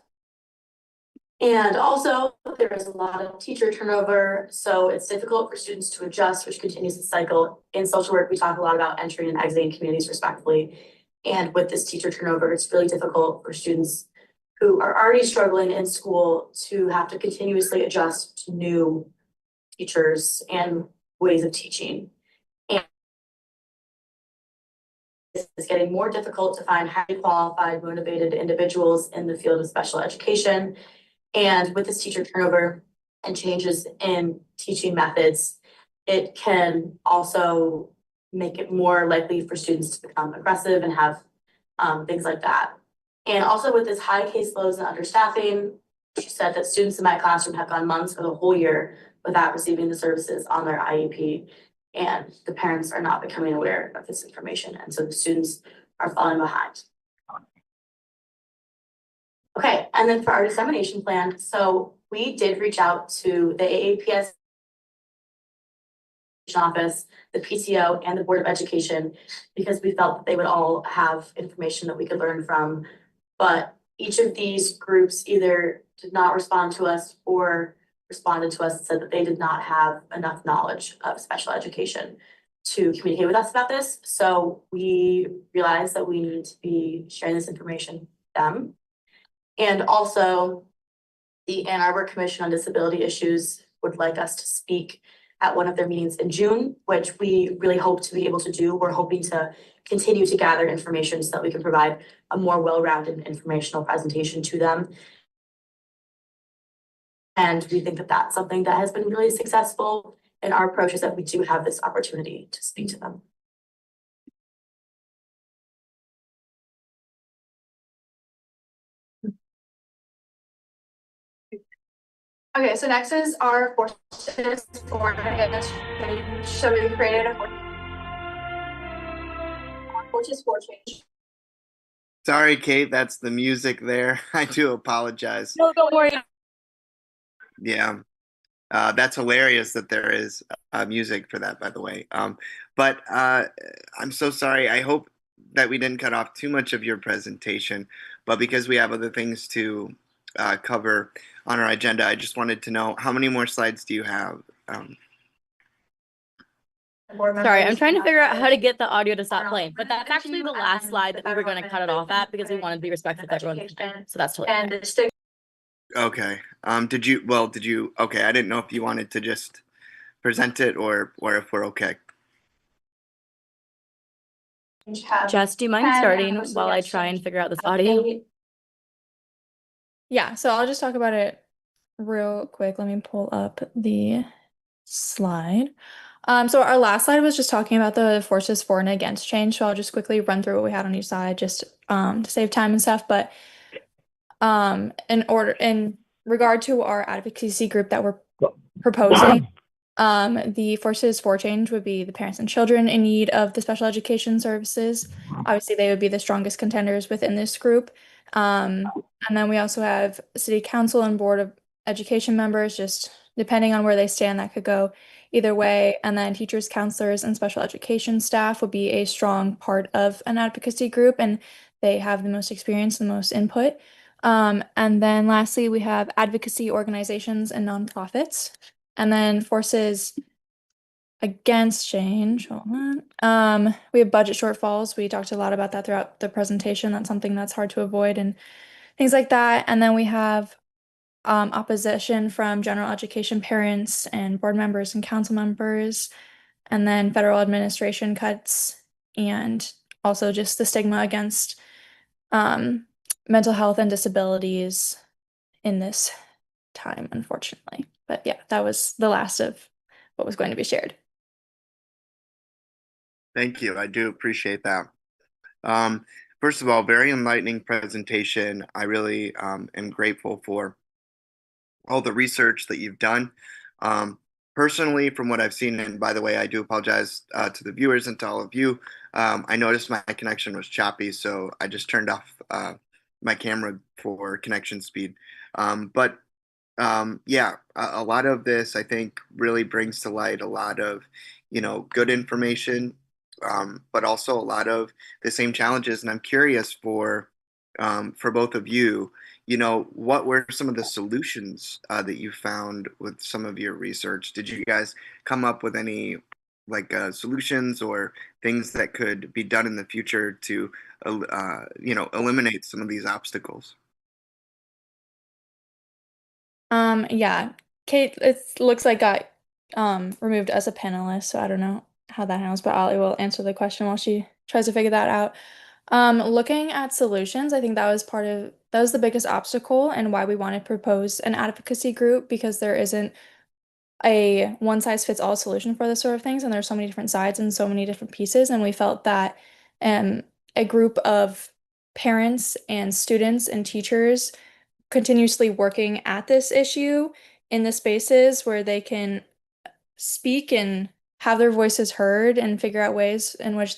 S11: And also, there is a lot of teacher turnover, so it's difficult for students to adjust, which continues the cycle. In social work, we talk a lot about entering and exiting communities respectively. And with this teacher turnover, it's really difficult for students who are already struggling in school to have to continuously adjust to new teachers and ways of teaching. And it's getting more difficult to find highly qualified, motivated individuals in the field of special education. And with this teacher turnover and changes in teaching methods, it can also make it more likely for students to become aggressive and have things like that. And also with this high caseloads and understaffing, she said that students in my classroom have gone months or the whole year without receiving the services on their IEP. And the parents are not becoming aware of this information. And so the students are falling behind. Okay, and then for our dissemination plan, so we did reach out to the AAPS office, the PTO, and the Board of Education because we felt that they would all have information that we could learn from. But each of these groups either did not respond to us or responded to us and said that they did not have enough knowledge of special education to communicate with us about this. So we realized that we need to be sharing this information with them. And also, the Ann Arbor Commission on Disability Issues would like us to speak at one of their meetings in June, which we really hope to be able to do. We're hoping to continue to gather information so that we can provide a more well-rounded informational presentation to them. And we think that that's something that has been really successful in our approach, is that we do have this opportunity to speak to them.
S9: Okay, so next is our forces for against change. So we created a forces for change.
S1: Sorry, Kate, that's the music there. I do apologize.
S8: No, don't worry.
S1: Yeah, that's hilarious that there is music for that, by the way. But I'm so sorry. I hope that we didn't cut off too much of your presentation, but because we have other things to cover on our agenda, I just wanted to know how many more slides do you have?
S8: Sorry, I'm trying to figure out how to get the audio to stop playing, but that's actually the last slide that we were going to cut it off at because we wanted to be respectful of everyone's time. So that's totally fine.
S1: Okay. Did you, okay, I didn't know if you wanted to just present it or if we're okay.
S8: Jess, do you mind starting while I try and figure out this audio?
S12: Yeah, so I'll just talk about it real quick. Let me pull up the slide. So our last slide was just talking about the forces for and against change. So I'll just quickly run through what we had on each side just to save time and stuff. But in regard to our advocacy group that we're proposing, the forces for change would be the parents and children in need of the special education services. Obviously, they would be the strongest contenders within this group. And then we also have city council and board of education members, just depending on where they stand, that could go either way. And then teachers, counselors, and special education staff would be a strong part of an advocacy group, and they have the most experience and the most input. And then lastly, we have advocacy organizations and nonprofits. And then forces against change. Hold on. We have budget shortfalls. We talked a lot about that throughout the presentation. That's something that's hard to avoid and things like that. And then we have opposition from general education parents and board members and council members, and then federal administration cuts, and also just the stigma against mental health and disabilities in this time, unfortunately. But yeah, that was the last of what was going to be shared.
S1: Thank you. I do appreciate that. First of all, very enlightening presentation. I really am grateful for all the research that you've done. Personally, from what I've seen, and by the way, I do apologize to the viewers and to all of you. I noticed my connection was choppy, so I just turned off my camera for connection speed. Yeah, a lot of this I think really brings to light a lot of, good information, but also a lot of the same challenges. And I'm curious for both of you, what were some of the solutions that you found with some of your research? Did you guys come up with any solutions or things that could be done in the future to, eliminate some of these obstacles?
S12: Yeah, Kate, it looks like got removed as a panelist, so I don't know how that handles, but I will answer the question while she tries to figure that out. Looking at solutions, I think that was the biggest obstacle and why we want to propose an advocacy group, because there isn't a one size fits all solution for this sort of things, and there's so many different sides and so many different pieces, and we felt that um a group of parents and students and teachers continuously working at this issue in the spaces where they can speak and have their voices heard and figure out ways in which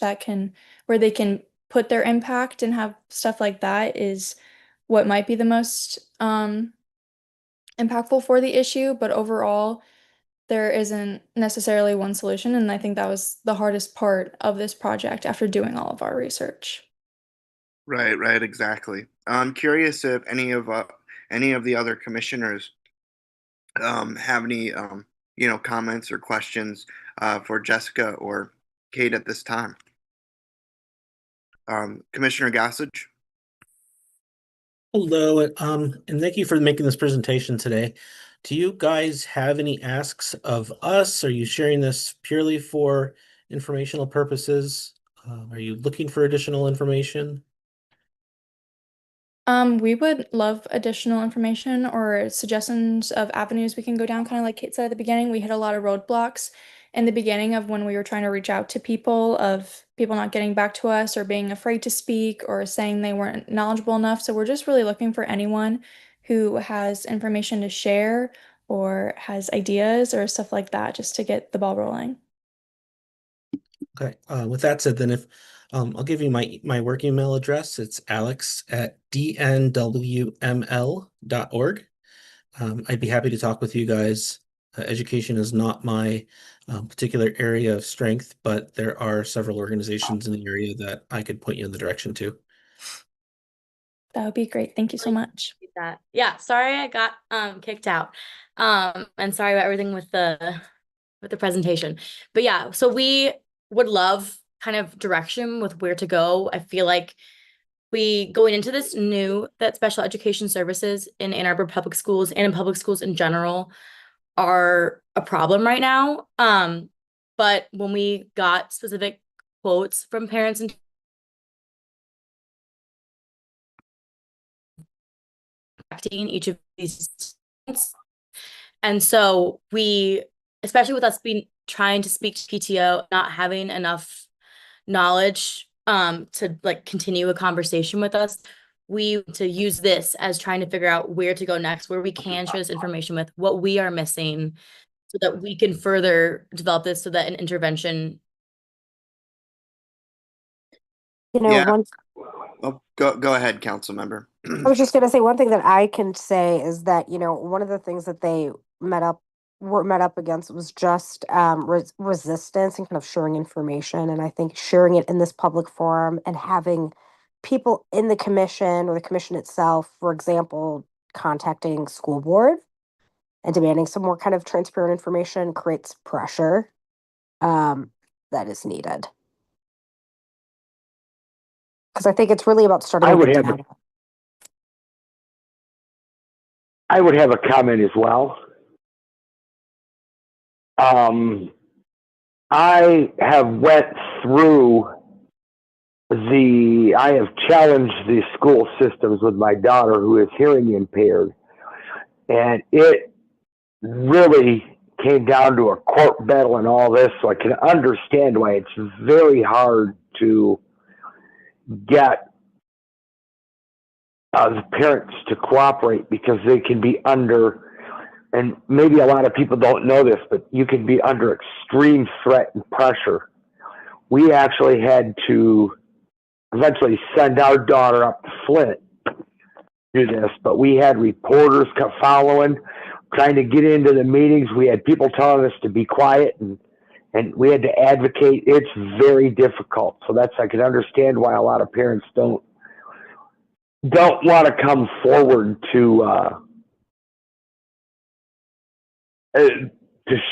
S12: where they can put their impact and have stuff like that is what might be the most impactful for the issue. But overall, there isn't necessarily one solution, and I think that was the hardest part of this project after doing all of our research.
S1: Right, exactly. I'm curious if any of the other commissioners have any comments or questions for Jessica or Kate at this time. Commissioner Gossage.
S5: Hello, and thank you for making this presentation today. Do you guys have any asks of us? Are you sharing this purely for informational purposes? Are you looking for additional information?
S12: We would love additional information or suggestions of avenues we can go down, kind of like Kate said at the beginning. We hit a lot of roadblocks in the beginning of when we were trying to reach out to people, of people not getting back to us or being afraid to speak or saying they weren't knowledgeable enough. So we're just really looking for anyone who has information to share or has ideas or stuff like that, just to get the ball rolling.
S5: Okay, with that said, then if I'll give you my work email address. It's alex@dnwml.org. I'd be happy to talk with you guys. Education is not my particular area of strength, but there are several organizations in the area that I could point you in the direction to.
S12: That would be great. Thank you so much.
S8: That. Yeah, sorry I got kicked out. And sorry about everything with the presentation. But yeah, so we would love kind of direction with where to go. I feel like we going into this knew that special education services in Ann Arbor public schools and in public schools in general are a problem right now. But when we got specific quotes from parents and each of these students, and so we, especially with us trying to speak to PTO, not having enough knowledge to like continue a conversation with us, we to use this as trying to figure out where to go next, where we can share this information with, what we are missing, so that we can further develop this so that an intervention.
S1: Yeah.
S6: One
S1: Oh, go ahead, council member.
S6: I was just going to say one thing that I can say is that, one of the things that they were met up against was just resistance and kind of sharing information. And I think sharing it in this public forum and having people in the commission or the commission itself, for example, contacting school board and demanding some more kind of transparent information creates pressure that is needed. Because I think it's really about starting with the data.
S3: I would have a comment as well. I have went through I have challenged the school systems with my daughter who is hearing impaired. And it really came down to a court battle and all this. So I can understand why it's very hard to get the parents to cooperate, because they can be under, and maybe a lot of people don't know this, but you can be under extreme threat and pressure. We actually had to eventually send our daughter up to Flint to do this, but we had reporters following, trying to get into the meetings. We had people telling us to be quiet, and we had to advocate. It's very difficult. So I can understand why a lot of parents don't don't want to come forward to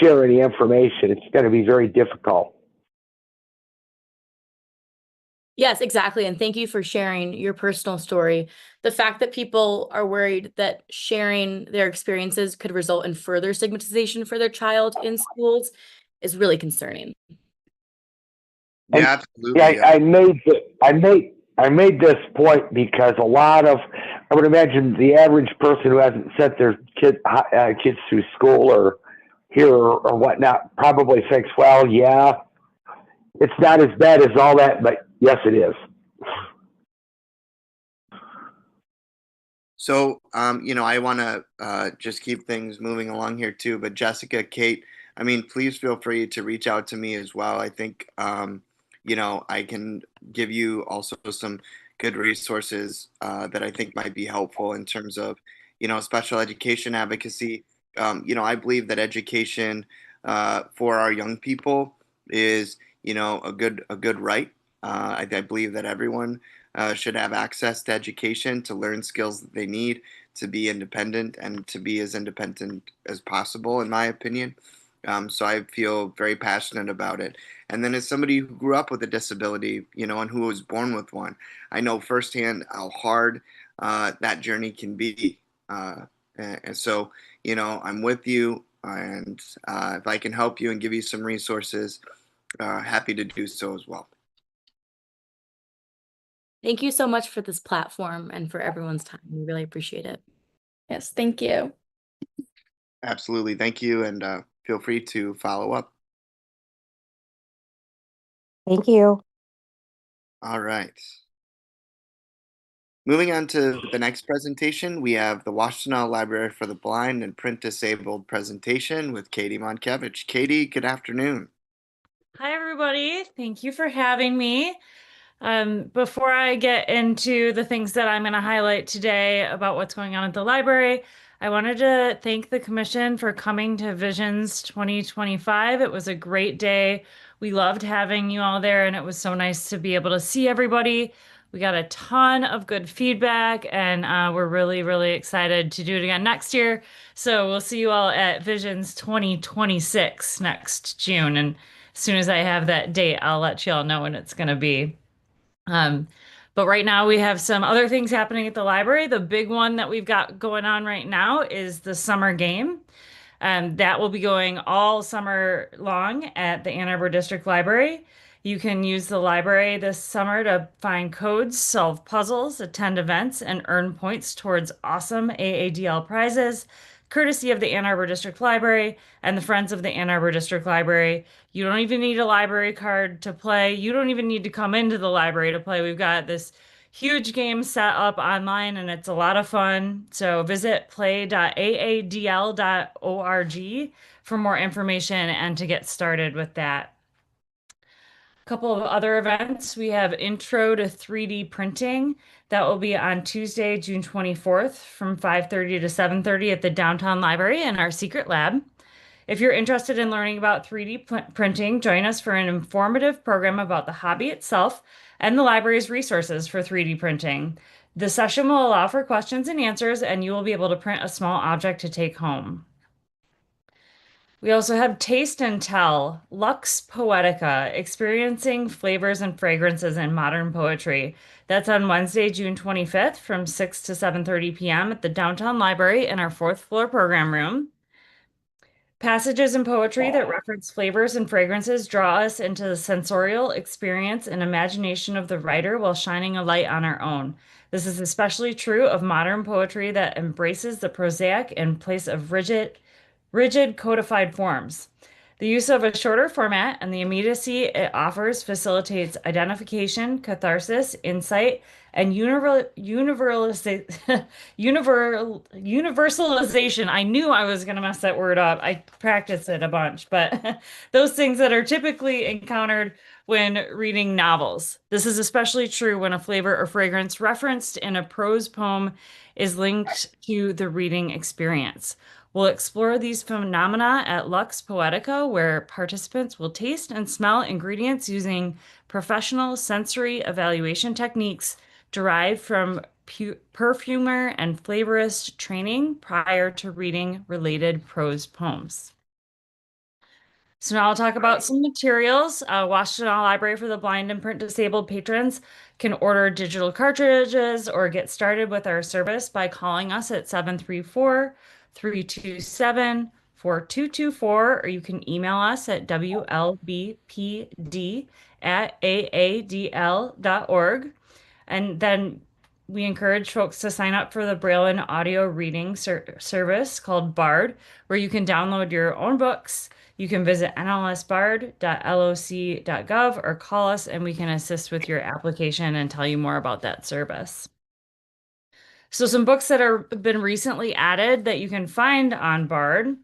S3: share any information. It's going to be very difficult.
S8: Yes, exactly. And thank you for sharing your personal story. The fact that people are worried that sharing their experiences could result in further stigmatization for their child in schools is really concerning.
S1: Yeah, absolutely.
S3: Yeah, I made this point because a lot of, I would imagine the average person who hasn't sent their kids through school or here or whatnot probably thinks, well, yeah, it's not as bad as all that, but yes, it is.
S1: So, I want to just keep things moving along here too. But Jessica, Kate, I mean, please feel free to reach out to me as well. I think, I can give you also some good resources that I think might be helpful in terms of, special education advocacy. I believe that education for our young people is, a good right. I believe that everyone should have access to education to learn skills that they need to be independent and to be as independent as possible, in my opinion. So I feel very passionate about it. And then as somebody who grew up with a disability, and who was born with one, I know firsthand how hard that journey can be. And so, I'm with you. And if I can help you and give you some resources, happy to do so as well.
S8: Thank you so much for this platform and for everyone's time. We really appreciate it.
S12: Yes, thank you.
S1: Absolutely. Thank you. And feel free to follow up.
S6: Thank you.
S1: All right. Moving on to the next presentation, we have the Washtenaw Library for the Blind and Print Disabled presentation with Katie Monkevich. Katie, good afternoon.
S13: Hi, everybody. Thank you for having me. Before I get into the things that I'm going to highlight today about what's going on at the library, I wanted to thank the Commission for coming to Visions 2025. It was a great day. We loved having you all there, and it was so nice to be able to see everybody. We got a ton of good feedback, and we're really, really excited to do it again next year. So we'll see you all at Visions 2026 next June. And as soon as I have that date, I'll let you all know when it's going to be. But right now we have some other things happening at the library. The big one that we've got going on right now is the summer game. That will be going all summer long at the Ann Arbor District Library. You can use the library this summer to find codes, solve puzzles, attend events, and earn points towards awesome AADL prizes, courtesy of the Ann Arbor District Library and the Friends of the Ann Arbor District Library. You don't even need a library card to play. You don't even need to come into the library to play. We've got this huge game set up online and it's a lot of fun. So visit play.aadl.org for more information and to get started with that. A couple of other events. We have Intro to 3D Printing. That will be on Tuesday, June 24th from 5:30 to 7:30 at the Downtown Library in our secret lab. If you're interested in learning about 3D printing, join us for an informative program about the hobby itself and the library's resources for 3D printing. The session will allow for questions and answers, and you will be able to print a small object to take home. We also have Taste and Tell, Lux Poetica, experiencing flavors and fragrances in modern poetry. That's on Wednesday, June 25th from 6 to 7:30 p.m. at the Downtown Library in our fourth floor program room. Passages in poetry that reference flavors and fragrances draw us into the sensorial experience and imagination of the writer while shining a light on our own. This is especially true of modern poetry that embraces the prosaic in place of rigid codified forms. The use of a shorter format and the immediacy it offers facilitates identification, catharsis, insight, and universalization. I knew I was going to mess that word up. I practiced it a bunch, but those things that are typically encountered when reading novels. This is especially true when a flavor or fragrance referenced in a prose poem is linked to the reading experience. We'll explore these phenomena at Lux Poetica, where participants will taste and smell ingredients using professional sensory evaluation techniques derived from perfumer and flavorist training prior to reading related prose poems. So now I'll talk about some materials. Washtenaw Library for the Blind and Print Disabled patrons can order digital cartridges or get started with our service by calling us at 734-327-4224, or you can email us at wlbpd@aadl.org. And then we encourage folks to sign up for the Braille and audio reading service called Bard, where you can download your own books. You can visit nlsbard.loc.gov or call us and we can assist with your application and tell you more about that service. So some books that are been recently added that you can find on Bard.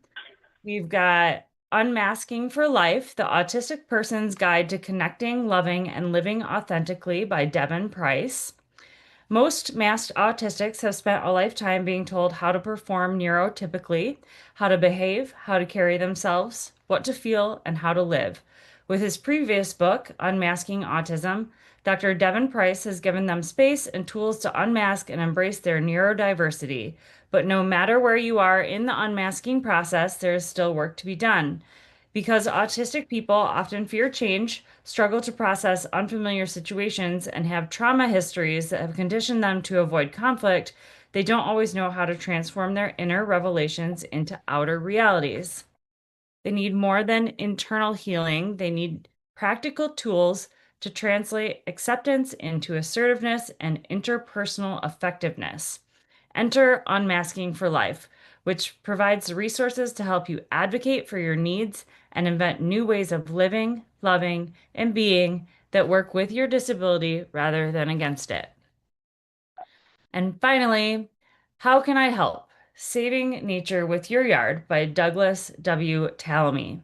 S13: We've got Unmasking for Life, The Autistic Person's Guide to Connecting, Loving, and Living Authentically by Devin Price. Most masked autistics have spent a lifetime being told how to perform neurotypically, how to behave, how to carry themselves, what to feel, and how to live. With his previous book, Unmasking Autism, Dr. Devin Price has given them space and tools to unmask and embrace their neurodiversity. But no matter where you are in the unmasking process, there is still work to be done. Because autistic people often fear change, struggle to process unfamiliar situations, and have trauma histories that have conditioned them to avoid conflict, they don't always know how to transform their inner revelations into outer realities. They need more than internal healing, they need practical tools to translate acceptance into assertiveness and interpersonal effectiveness. Enter Unmasking for Life, which provides the resources to help you advocate for your needs and invent new ways of living, loving, and being that work with your disability rather than against it. And finally, How Can I Help? Saving Nature with Your Yard by Douglas W. Tallamy.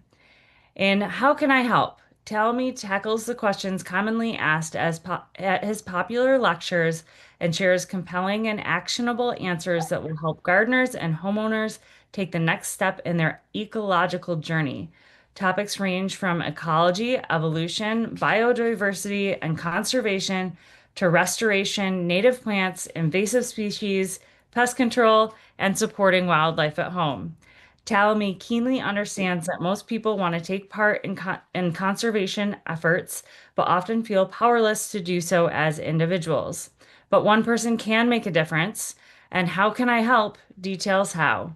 S13: In How Can I Help? Tallamy tackles the questions commonly asked at his popular lectures and shares compelling and actionable answers that will help gardeners and homeowners take the next step in their ecological journey. Topics range from ecology, evolution, biodiversity, and conservation to restoration, native plants, invasive species, pest control, and supporting wildlife at home. Tallamy keenly understands that most people want to take part in conservation efforts, but often feel powerless to do so as individuals. But one person can make a difference, and How Can I Help details how.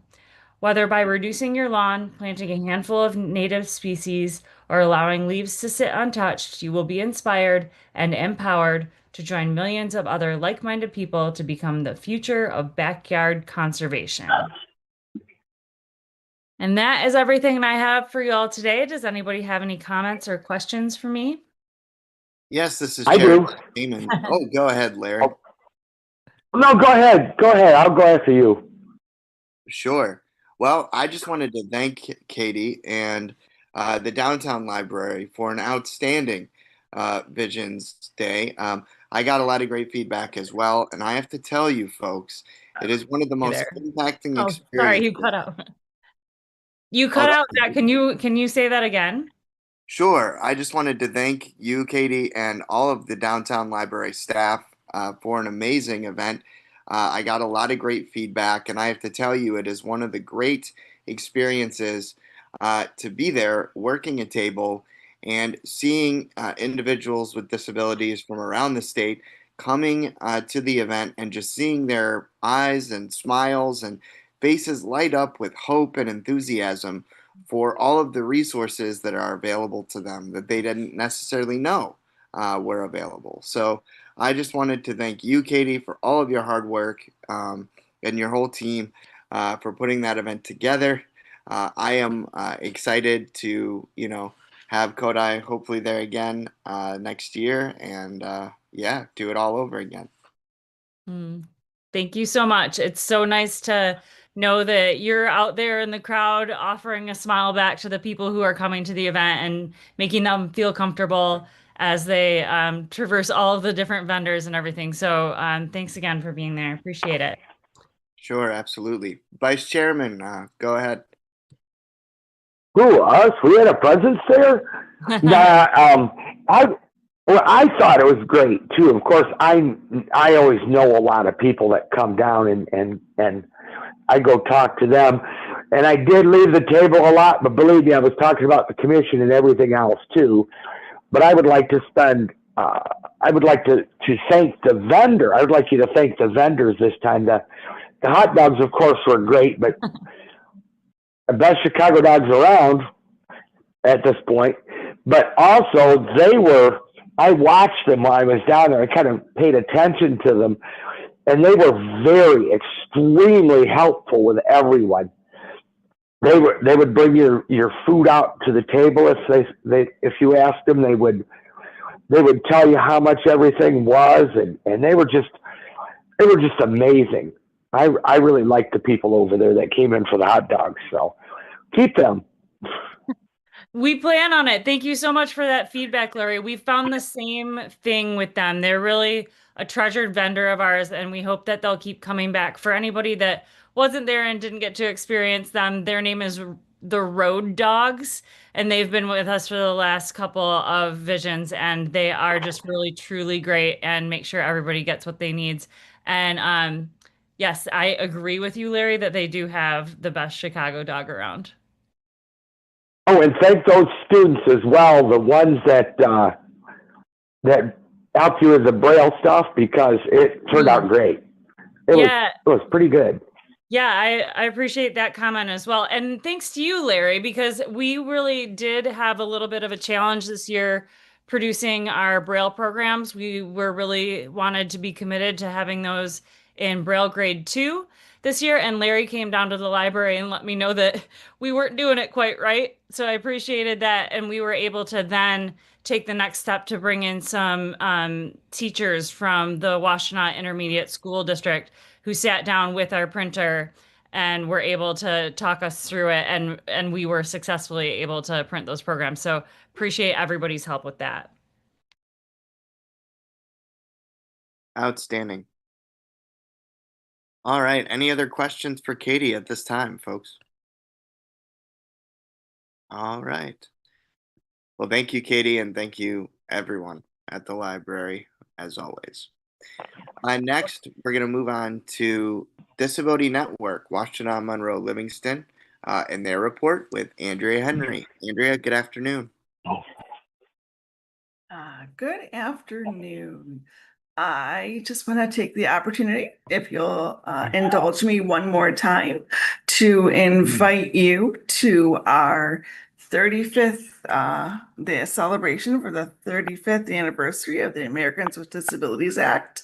S13: Whether by reducing your lawn, planting a handful of native species, or allowing leaves to sit untouched, you will be inspired and empowered to join millions of other like-minded people to become the future of backyard conservation. And that is everything I have for you all today. Does anybody have any comments or questions for me?
S1: Yes, this is
S3: I
S1: Chair
S3: do.
S1: Damon. Oh, go ahead, Larry.
S3: Oh. No, go ahead. Go ahead. I'll go after you.
S1: Sure. Well, I just wanted to thank Katie and the Downtown Library for an outstanding Visions Day. I got a lot of great feedback as well, and I have to tell you, folks, it is one of the most impacting
S13: Oh,
S1: experiences.
S13: sorry, you cut out. You cut out that. Can you say that again?
S1: Sure. I just wanted to thank you, Katie, and all of the Downtown Library staff for an amazing event. I got a lot of great feedback, and I have to tell you, it is one of the great experiences to be there working a table and seeing individuals with disabilities from around the state coming to the event and just seeing their eyes and smiles and faces light up with hope and enthusiasm for all of the resources that are available to them that they didn't necessarily know were available. So I just wanted to thank you, Katie, for all of your hard work and your whole team for putting that event together. I am excited to, have Kodai hopefully there again next year and do it all over again.
S13: Thank you so much. It's so nice to know that you're out there in the crowd offering a smile back to the people who are coming to the event and making them feel comfortable as they traverse all of the different vendors and everything. So thanks again for being there. Appreciate it.
S1: Sure, absolutely. Vice Chairman, go ahead.
S3: Who, us? We had a presence there? Well, I thought it was great too. Of course, I always know a lot of people that come down and I go talk to them. And I did leave the table a lot, but believe me, I was talking about the commission and everything else too. But I would like to spend, I would like to thank the vendor. I would like you to thank the vendors this time. The hot dogs, of course, were great, but the best Chicago dogs around at this point. But also, I watched them while I was down there. I kind of paid attention to them, and they were very, extremely helpful with everyone. They would bring your food out to the table if you asked them. They would tell you how much everything was, and they were just amazing. I really liked the people over there that came in for the hot dogs. So keep them.
S13: We plan on it. Thank you so much for that feedback, Larry. We found the same thing with them. They're really a treasured vendor of ours, and we hope that they'll keep coming back. For anybody that wasn't there and didn't get to experience them, their name is the Road Dogs, and they've been with us for the last couple of visions, and they are just really, truly great and make sure everybody gets what they need. And yes, I agree with you, Larry, that they do have the best Chicago dog around.
S3: Oh, and thank those students as well, the ones that helped you with the Braille stuff, because it turned out great. It was pretty good.
S13: Yeah, I appreciate that comment as well. And thanks to you, Larry, because we really did have a little bit of a challenge this year producing our Braille programs. We were really wanted to be committed to having those in Braille grade 2 this year, and Larry came down to the library and let me know that we weren't doing it quite right. So I appreciated that, and we were able to then take the next step to bring in some teachers from the Washtenaw Intermediate School District who sat down with our printer and were able to talk us through it, and we were successfully able to print those programs. So appreciate everybody's help with that.
S1: Outstanding. All right. Any other questions for Katie at this time, folks? All right. Well, thank you, Katie, and thank you, everyone at the library, as always. Next, we're going to move on to Disability Network, Washtenaw Monroe Livingston, and their report with Andrea Henry. Andrea, good afternoon.
S14: Good afternoon. I just want to take the opportunity, if you'll indulge me one more time, to invite you to our 35th, the celebration for the 35th anniversary of the Americans with Disabilities Act.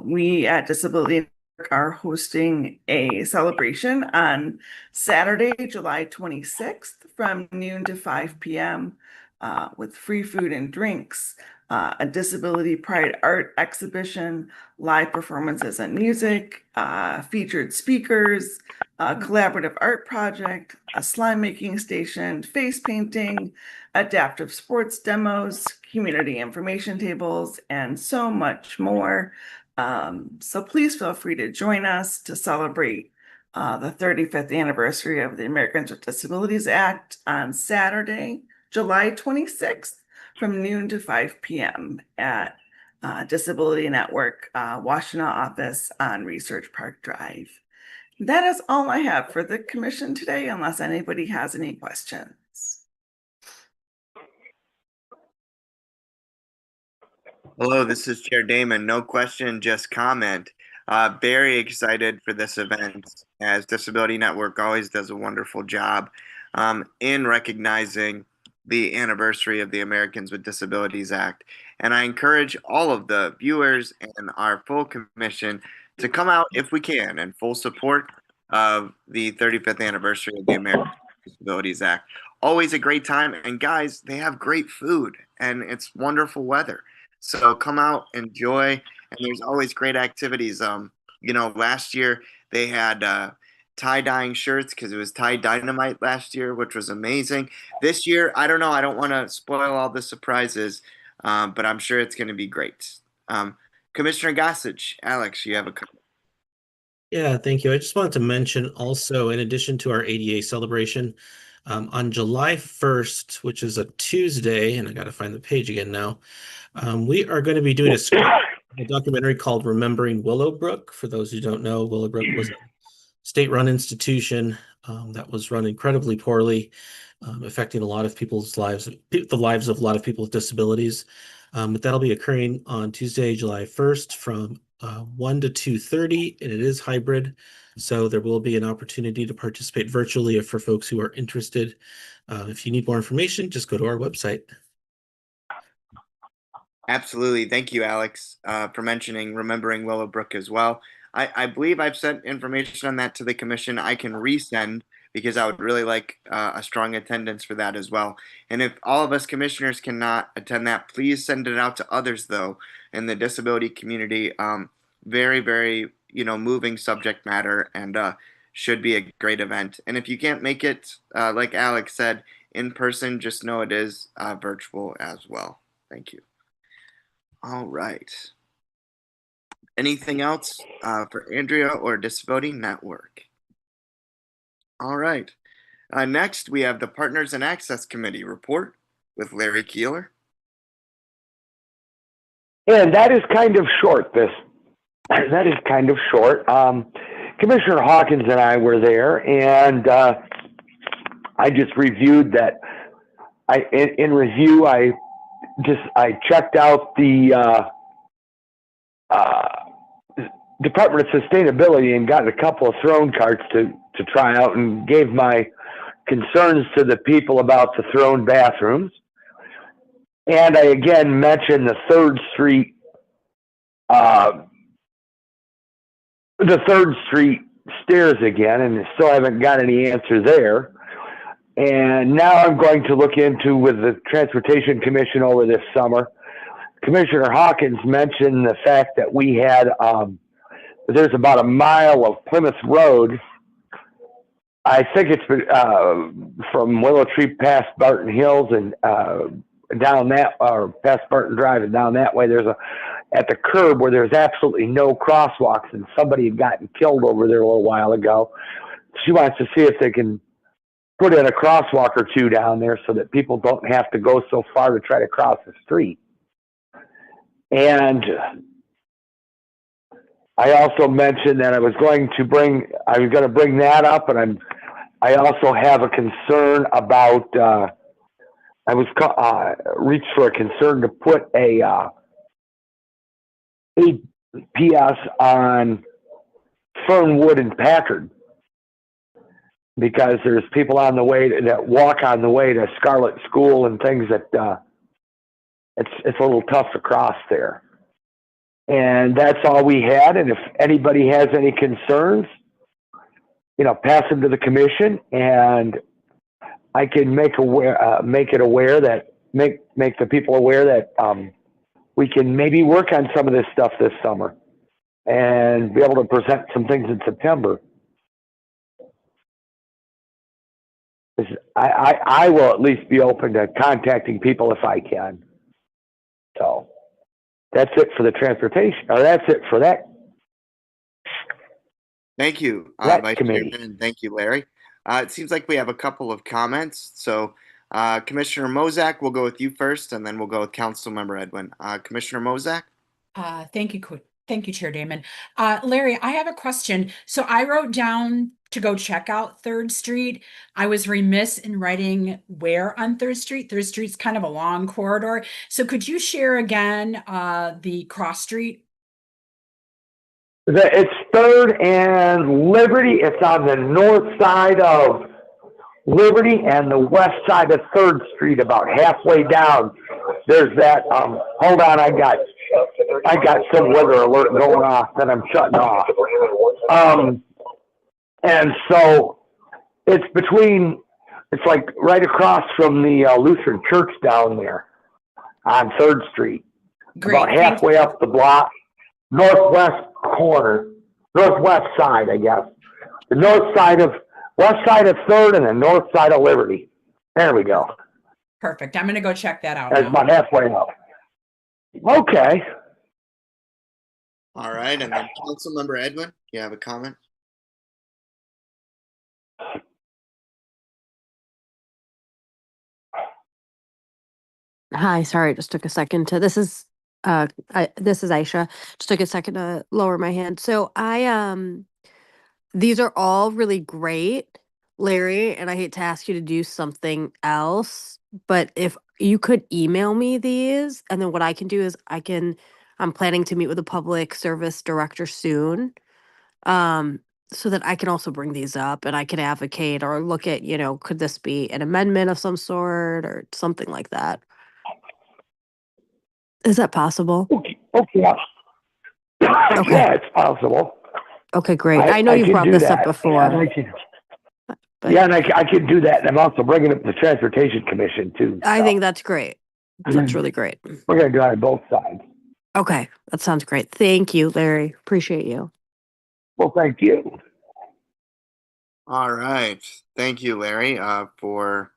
S14: We at Disability Network are hosting a celebration on Saturday, July 26th from noon to 5 p.m. With free food and drinks, a disability pride art exhibition, live performances and music, featured speakers, a collaborative art project, a slime making station, face painting, adaptive sports demos, community information tables, and so much more. So please feel free to join us to celebrate the 35th anniversary of the Americans with Disabilities Act on Saturday, July 26th from noon to 5 p.m. at Disability Network, Washtenaw office on Research Park Drive. That is all I have for the commission today, unless anybody has any questions.
S1: Hello, this is Chair Damon. No question, just comment. Very excited for this event, as Disability Network always does a wonderful job in recognizing the anniversary of the Americans with Disabilities Act. And I encourage all of the viewers and our full commission to come out if we can in full support of the 35th anniversary of the Americans with Disabilities Act. Always a great time. And guys, they have great food and it's wonderful weather. So come out, enjoy, and there's always great activities. Last year they had tie-dyeing shirts because it was Tie Dynamite last year, which was amazing. This year, I don't know. I don't want to spoil all the surprises, but I'm sure it's going to be great. Commissioner Gossage, Alex, you have a comment.
S5: Yeah, thank you. I just wanted to mention also, in addition to our ADA celebration, on July 1st, which is a Tuesday, and I got to find the page again now, We are going to be doing a documentary called Remembering Willowbrook. For those who don't know, Willowbrook was a state-run institution that was run incredibly poorly, affecting a lot of people's lives, the lives of a lot of people with disabilities. But that'll be occurring on Tuesday, July 1st from 1 to 2:30, and it is hybrid. So there will be an opportunity to participate virtually for folks who are interested. If you need more information, just go to our website.
S1: Absolutely. Thank you, Alex, for mentioning Remembering Willowbrook as well. I believe I've sent information on that to the commission. I can resend because I would really like a strong attendance for that as well. And if all of us commissioners cannot attend that, please send it out to others, though, in the disability community. Very, very, moving subject matter, and should be a great event. And if you can't make it, like Alex said, in person, just know it is virtual as well. Thank you. All right. Anything else for Andrea or Disability Network? All right. Next, we have the Partners and Access Committee report with Larry Keeler.
S3: And that is kind of short. That is kind of short. Commissioner Hawkins and I were there, and I just reviewed that. In review, I checked out the Department of Sustainability and got a couple of throne carts to try out, and gave my concerns to the people about the throne bathrooms. And I again mentioned the 3rd Street stairs again, and still haven't got any answer there. And now I'm going to look into with the Transportation Commission over this summer. Commissioner Hawkins mentioned the fact that we had, there's about a mile of Plymouth Road. I think it's from Willow Tree past Barton Hills and down that, or past Barton Drive and down that way. There's at the curb where there's absolutely no crosswalks, and somebody had gotten killed over there a little while ago. She wants to see if they can put in a crosswalk or two down there so that people don't have to go so far to try to cross the street. And I also mentioned that I was going to bring that up, and I also have a concern about, I was reached for a concern to put a APS on Fernwood and Packard, because there's people on the way that walk on the way to Scarlet School and things that it's a little tough to cross there. And that's all we had. And if anybody has any concerns, pass them to the commission, and I can make the people aware that we can maybe work on some of this stuff this summer and be able to present some things in September. I will at least be open to contacting people if I can. So that's it for the transportation, or that's it for that.
S1: Thank you,
S3: That
S1: Vice
S3: committee.
S1: Chairman, and thank you, Larry. It seems like we have a couple of comments. So Commissioner Mozak, we'll go with you first, and then we'll go with Councilmember Edwin. Commissioner Mozak?
S4: Thank you, Chair Damon. Larry, I have a question. So I wrote down to go check out 3rd Street. I was remiss in writing where on 3rd Street. 3rd Street's kind of a long corridor. So could you share again the cross street?
S3: It's 3rd and Liberty. It's on the north side of Liberty and the west side of 3rd Street, about halfway down. There's that, hold on, I got some weather alert going off that I'm shutting off. And so it's like right across from the Lutheran church down there on 3rd Street.
S4: Great.
S3: About halfway up the block, northwest side, I guess. The west side of 3rd and the north side of Liberty. There we go.
S4: Perfect. I'm going to go check that out.
S3: That's about halfway up. Okay.
S1: All right, and then Councilmember Edwin, you have a comment?
S15: Hi, sorry, it just took a second to, this is
S6: This is Aisha. Just took a second to lower my hand. So these are all really great, Larry, and I hate to ask you to do something else, but if you could email me these, and then what I can do is I'm planning to meet with the public service director soon. So that I can also bring these up and I can advocate or look at, could this be an amendment of some sort or something like that? Is that possible?
S3: Okay. Yeah.
S6: Okay.
S3: Yeah, it's possible.
S6: Okay, great. I know you've
S3: can
S6: brought
S3: do
S6: this up
S3: that.
S6: before. But
S3: Yeah, and I can do that. And I'm also bringing up the Transportation Commission too.
S6: I think that's great. That's really great.
S3: We're going to do it on both sides.
S6: Okay, that sounds great. Thank you, Larry. Appreciate you.
S3: Well, thank you.
S1: All right. Thank you, Larry, for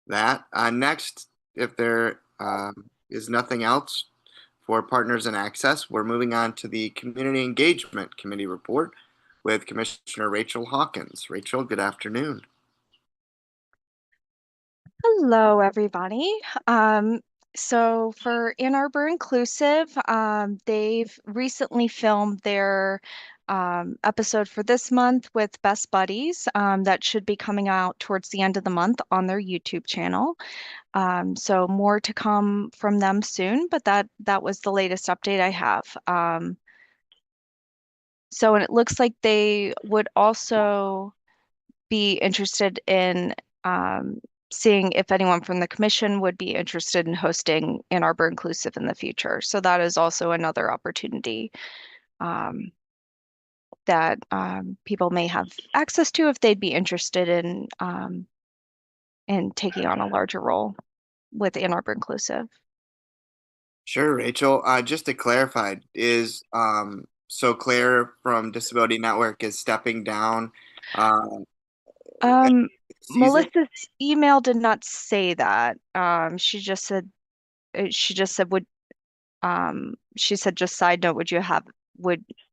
S1: that. Next, if there is nothing else for Partners in Access, we're moving on to the Community Engagement Committee report with Commissioner Rachel Hawkins. Rachel, good afternoon.
S15: Hello, everybody. So for Ann Arbor Inclusive, they've recently filmed their episode for this month with Best Buddies that should be coming out towards the end of the month on their YouTube channel. So more to come from them soon, but that was the latest update I have. And it looks like they would also be interested in seeing if anyone from the commission would be interested in hosting Ann Arbor Inclusive in the future. So that is also another opportunity that people may have access to if they'd be interested in taking on a larger role with Ann Arbor Inclusive.
S1: Sure, Rachel. Just to clarify, is so Claire from Disability Network is stepping down.
S15: Melissa's email did not say that. She just said she said just side note, would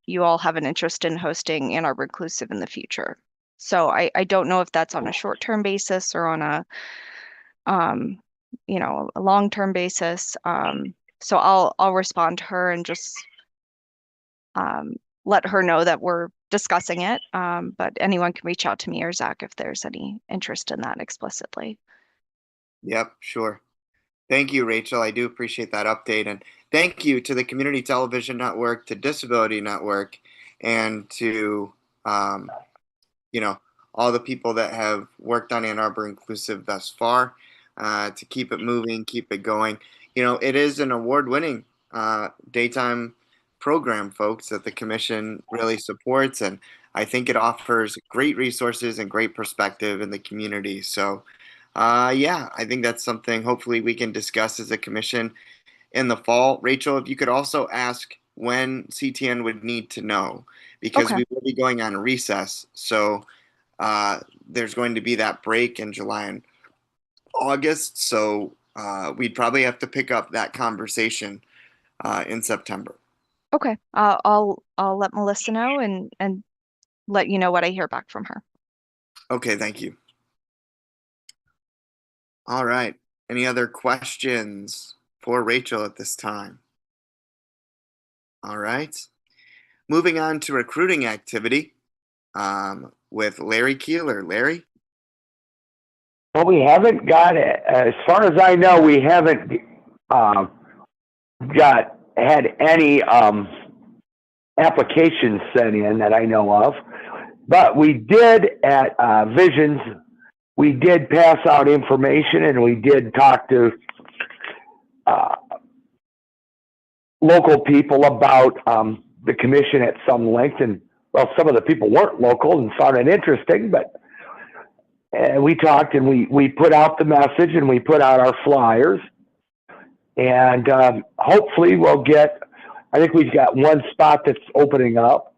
S15: you all have an interest in hosting Ann Arbor Inclusive in the future? So I don't know if that's on a short-term basis or on a a long-term basis. So I'll respond to her and just let her know that we're discussing it. But anyone can reach out to me or Zach if there's any interest in that explicitly.
S1: Yep, sure. Thank you, Rachel. I do appreciate that update. And thank you to the Community Television Network, to Disability Network, and to, all the people that have worked on Ann Arbor Inclusive thus far to keep it moving, keep it going. It is an award-winning daytime program, folks, that the commission really supports. And I think it offers great resources and great perspective in the community. So, I think that's something hopefully we can discuss as a commission in the fall. Rachel, if you could also ask when CTN would need to know, because we will be going on recess. So there's going to be that break in July and August. So we'd probably have to pick up that conversation in September.
S15: Okay. I'll let Melissa know and let you know what I hear back from her.
S1: Okay, thank you. All right. Any other questions for Rachel at this time? All right. Moving on to recruiting activity with Larry Keeler. Larry?
S3: Well, we haven't got it. As far as I know, we haven't had any applications sent in that I know of. But we did at Visions, we did pass out information and we did talk to local people about the commission at some length. And well, some of the people weren't local and found it interesting, but we talked and we put out the message and we put out our flyers. And hopefully we'll get, I think we've got one spot that's opening up.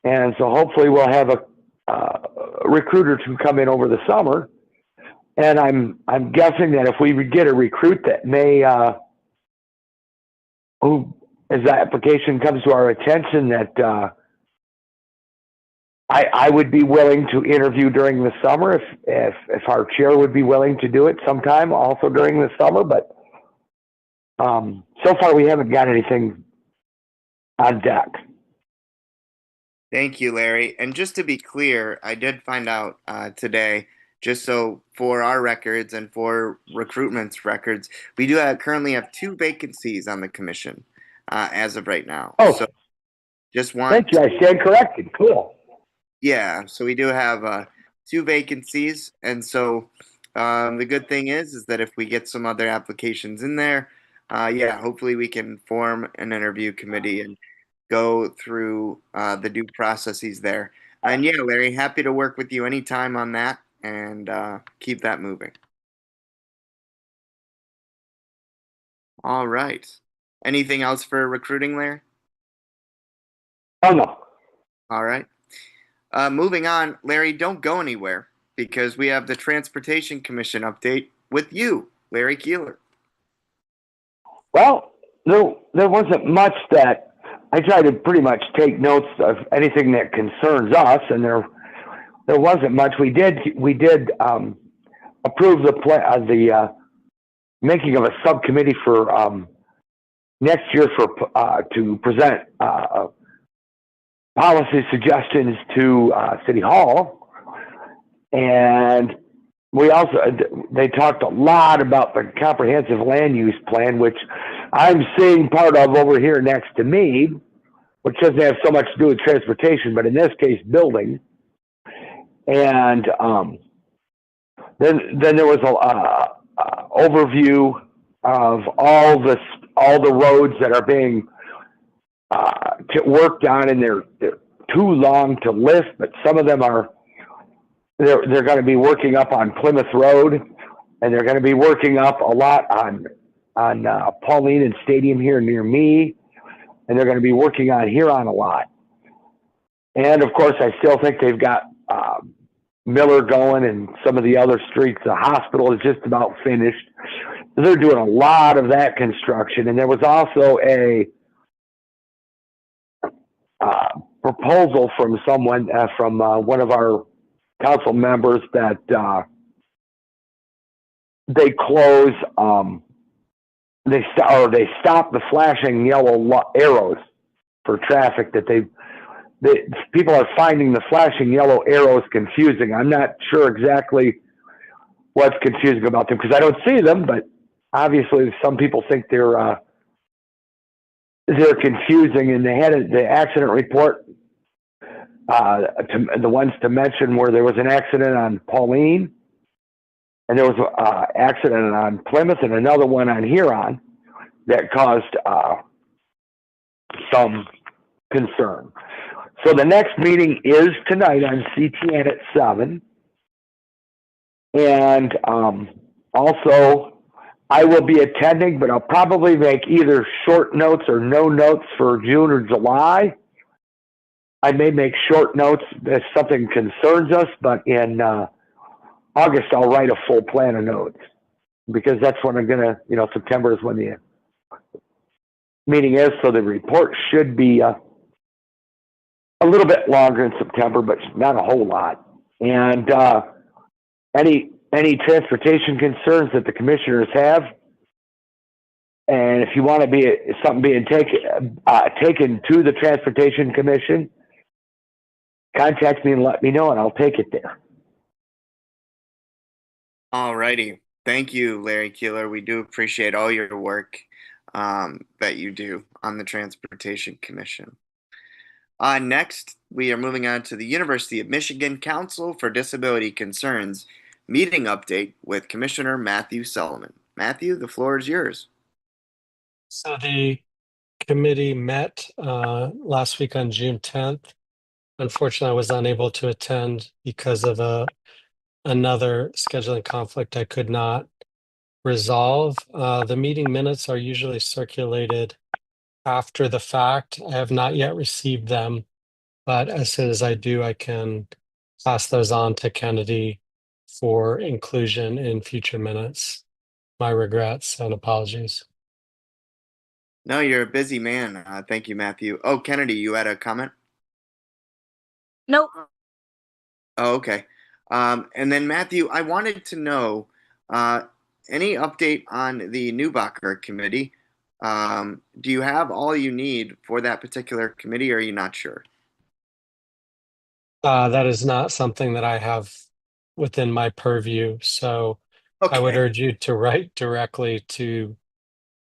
S3: And so hopefully we'll have a recruiter to come in over the summer. And I'm guessing that if we get a recruit that may, as the application comes to our attention, that I would be willing to interview during the summer if our chair would be willing to do it sometime also during the summer. But so far we haven't got anything on deck.
S1: Thank you, Larry. And just to be clear, I did find out today, just so for our records and for recruitment's records, we do currently have 2 vacancies on the commission as of right now.
S3: Oh,
S1: so just
S3: thank you. I stand corrected. Cool.
S1: Yeah, so we do have 2 vacancies, and so the good thing is that if we get some other applications in there, yeah, hopefully we can form an interview committee and go through the due processes there. And yeah, Larry, happy to work with you anytime on that and keep that moving. All right. Anything else for recruiting, Larry?
S3: Oh, no.
S1: All right. Moving on, Larry, don't go anywhere because we have the Transportation Commission update with you, Larry Keeler.
S3: Well, there wasn't much that I tried to pretty much take notes of anything that concerns us, and there wasn't much. We did approve the making of a subcommittee for next year to present policy suggestions to City Hall, and they talked a lot about the comprehensive land use plan, which I'm seeing part of over here next to me, which doesn't have so much to do with transportation, but in this case, building. And then there was a overview of all the roads that are being worked on, and they're too long to list, but some of them are. They're going to be working up on Plymouth Road, and they're going to be working up a lot on Pauline and Stadium here near me, and they're going to be working on Huron a lot. And of course, I still think they've got Miller going, and some of the other streets. The hospital is just about finished. They're doing a lot of that construction, and there was also a proposal from someone from one of our council members that they close they stop the flashing yellow arrows for traffic. That people are finding the flashing yellow arrows confusing. I'm not sure exactly what's confusing about them because I don't see them, but obviously some people think they're confusing. And they had the accident report. The ones to mention where there was an accident on Pauline, and there was an accident on Plymouth, and another one on Huron that caused some concern. So the next meeting is tonight on CTN at 7, and also I will be attending, but I'll probably make either short notes or no notes for June or July. I may make short notes if something concerns us, but in August I'll write a full plan of notes because that's when I'm gonna, September is when the meeting is. So the report should be a little bit longer in September, but not a whole lot. And any transportation concerns that the commissioners have, and if you want to be something being taken to the Transportation Commission, contact me and let me know, and I'll take it there.
S1: All righty. Thank you, Larry Keeler. We do appreciate all your work that you do on the Transportation Commission. Next, we are moving on to the University of Michigan Council for Disability Concerns meeting update with Commissioner Matthew Solomon. Matthew, the floor is yours.
S16: So the committee met last week on June 10th. Unfortunately, I was unable to attend because of another scheduling conflict I could not resolve. The meeting minutes are usually circulated after the fact. I have not yet received them, but as soon as I do, I can pass those on to Kennedy for inclusion in future minutes. My regrets and apologies.
S1: No, you're a busy man. Thank you, Matthew. Oh, Kennedy, you had a comment?
S2: Nope.
S1: Oh, okay. And then Matthew, I wanted to know any update on the Neubacher committee. Do you have all you need for that particular committee, or are you not sure?
S16: That is not something that I have within my purview. So I would
S1: Okay.
S16: urge you to write directly to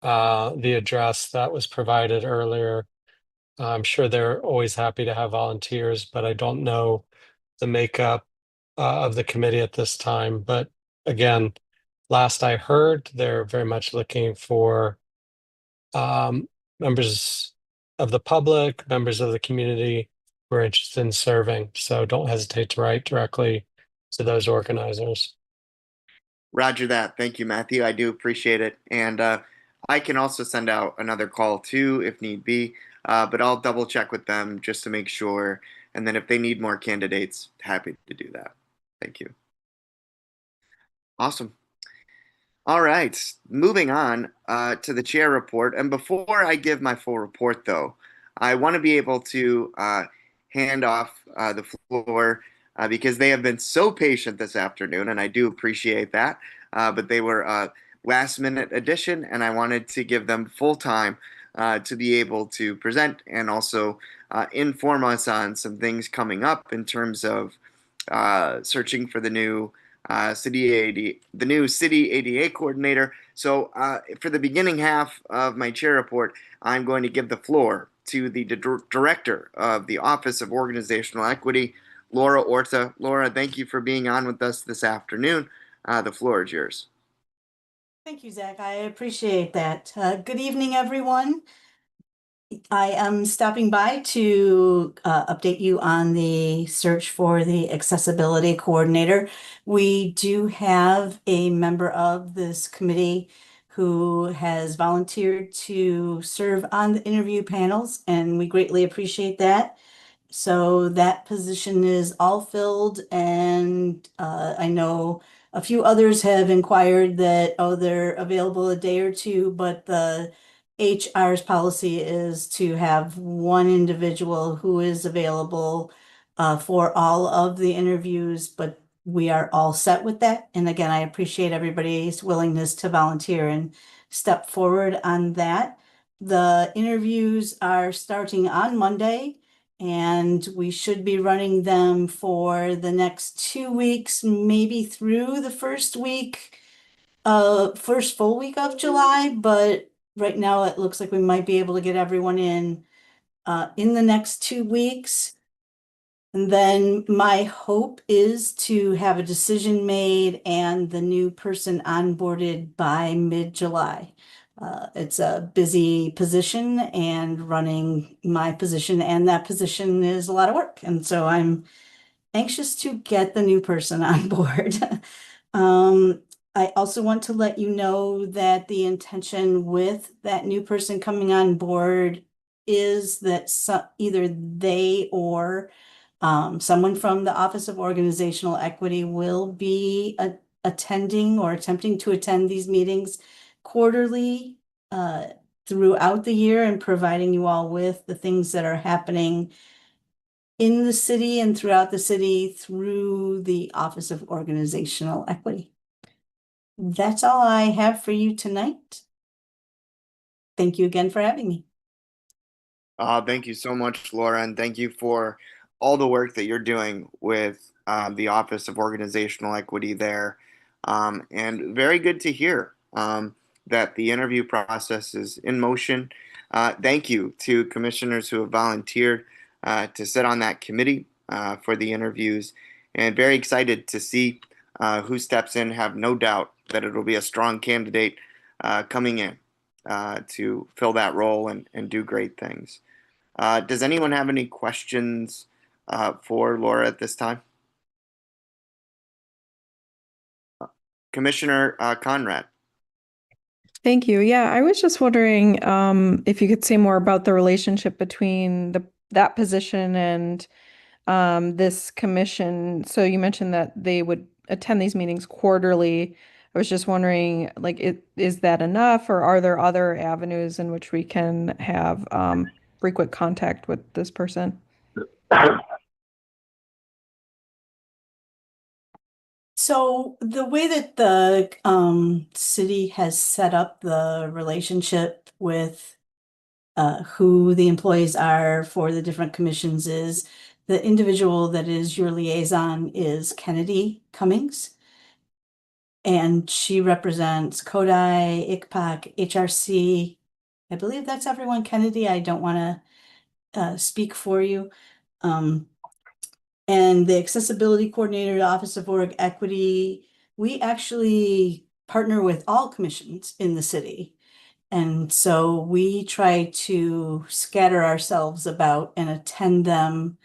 S16: the address that was provided earlier. I'm sure they're always happy to have volunteers, but I don't know the makeup of the committee at this time. But again, last I heard, they're very much looking for members of the public, members of the community who are interested in serving. So don't hesitate to write directly to those organizers.
S1: Roger that. Thank you, Matthew. I do appreciate it. And I can also send out another call too if need be, but I'll double check with them just to make sure. And then if they need more candidates, happy to do that. Thank you. Awesome. All right, moving on to the chair report. And before I give my full report, though, I want to be able to hand off the floor because they have been so patient this afternoon, and I do appreciate that. But they were last minute addition, and I wanted to give them full time to be able to present and also inform us on some things coming up in terms of searching for the new city ADA coordinator. So for the beginning half of my chair report, I'm going to give the floor to the director of the Office of Organizational Equity, Laura Orta. Laura, thank you for being on with us this afternoon. The floor is yours.
S17: Thank you, Zach. I appreciate that. Good evening, everyone. I am stopping by to update you on the search for the accessibility coordinator. We do have a member of this committee who has volunteered to serve on the interview panels, and we greatly appreciate that. So that position is all filled, and I know a few others have inquired that, oh, they're available a day or two, but the HR's policy is to have one individual who is available for all of the interviews, but we are all set with that. And again, I appreciate everybody's willingness to volunteer and step forward on that. The interviews are starting on Monday, and we should be running them for the next 2 weeks, maybe through the first full week of July, but right now it looks like we might be able to get everyone in the next 2 weeks. And then my hope is to have a decision made and the new person onboarded by mid-July. It's a busy position, and running my position and that position is a lot of work. And so I'm anxious to get the new person on board. I also want to let you know that the intention with that new person coming on board is that either they or someone from the Office of Organizational Equity will be attending or attempting to attend these meetings quarterly throughout the year and providing you all with the things that are happening in the city and throughout the city through the Office of Organizational Equity. That's all I have for you tonight. Thank you again for having me.
S1: Thank you so much, Laura, and thank you for all the work that you're doing with the Office of Organizational Equity there. And very good to hear that the interview process is in motion. Thank you to commissioners who have volunteered to sit on that committee for the interviews, and very excited to see who steps in. Have no doubt that it'll be a strong candidate coming in to fill that role and do great things. Does anyone have any questions for Laura at this time? Commissioner Conrad.
S18: Thank you. Yeah, I was just wondering if you could say more about the relationship between that position and this commission. So you mentioned that they would attend these meetings quarterly. I was just wondering, like, is that enough, or are there other avenues in which we can have frequent contact with this person?
S17: So the way that the city has set up the relationship with who the employees are for the different commissions is the individual that is your liaison is Kennedy Cummings. And she represents Kodai, ICPOC, HRC. I believe that's everyone, Kennedy. I don't want to speak for you. And the accessibility coordinator, the Office of Org Equity, we actually partner with all commissions in the city. And so we try to scatter ourselves about and attend them.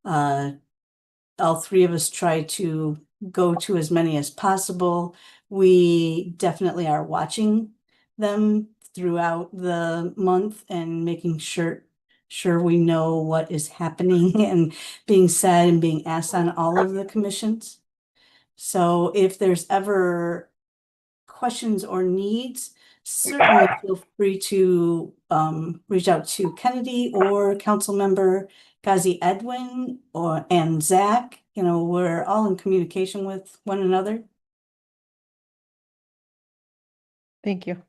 S17: All three of us try to go to as many as possible. We definitely are watching them throughout the month and making sure we know what is happening and being said and being asked on all of the commissions. So if there's ever questions or needs, certainly feel free to reach out to Kennedy or Councilmember Ghazi Edwin and Zach. You know, we're all in communication with one another.
S18: Thank you.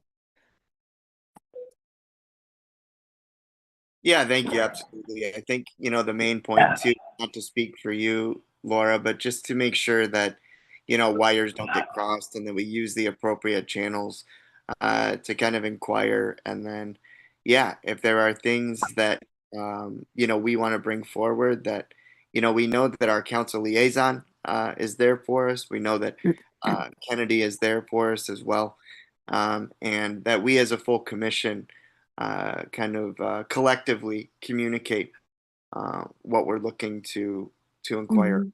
S1: Yeah, thank you. Absolutely. I think, the main point too, not to speak for you, Laura, but just to make sure that, wires don't get crossed and that we use the appropriate channels to kind of inquire. And then, yeah, if there are things that, we want to bring forward that, we know that our council liaison is there for us. We know that Kennedy is there for us as well. And that we as a full commission collectively communicate what we're looking to inquire
S6: Mhm.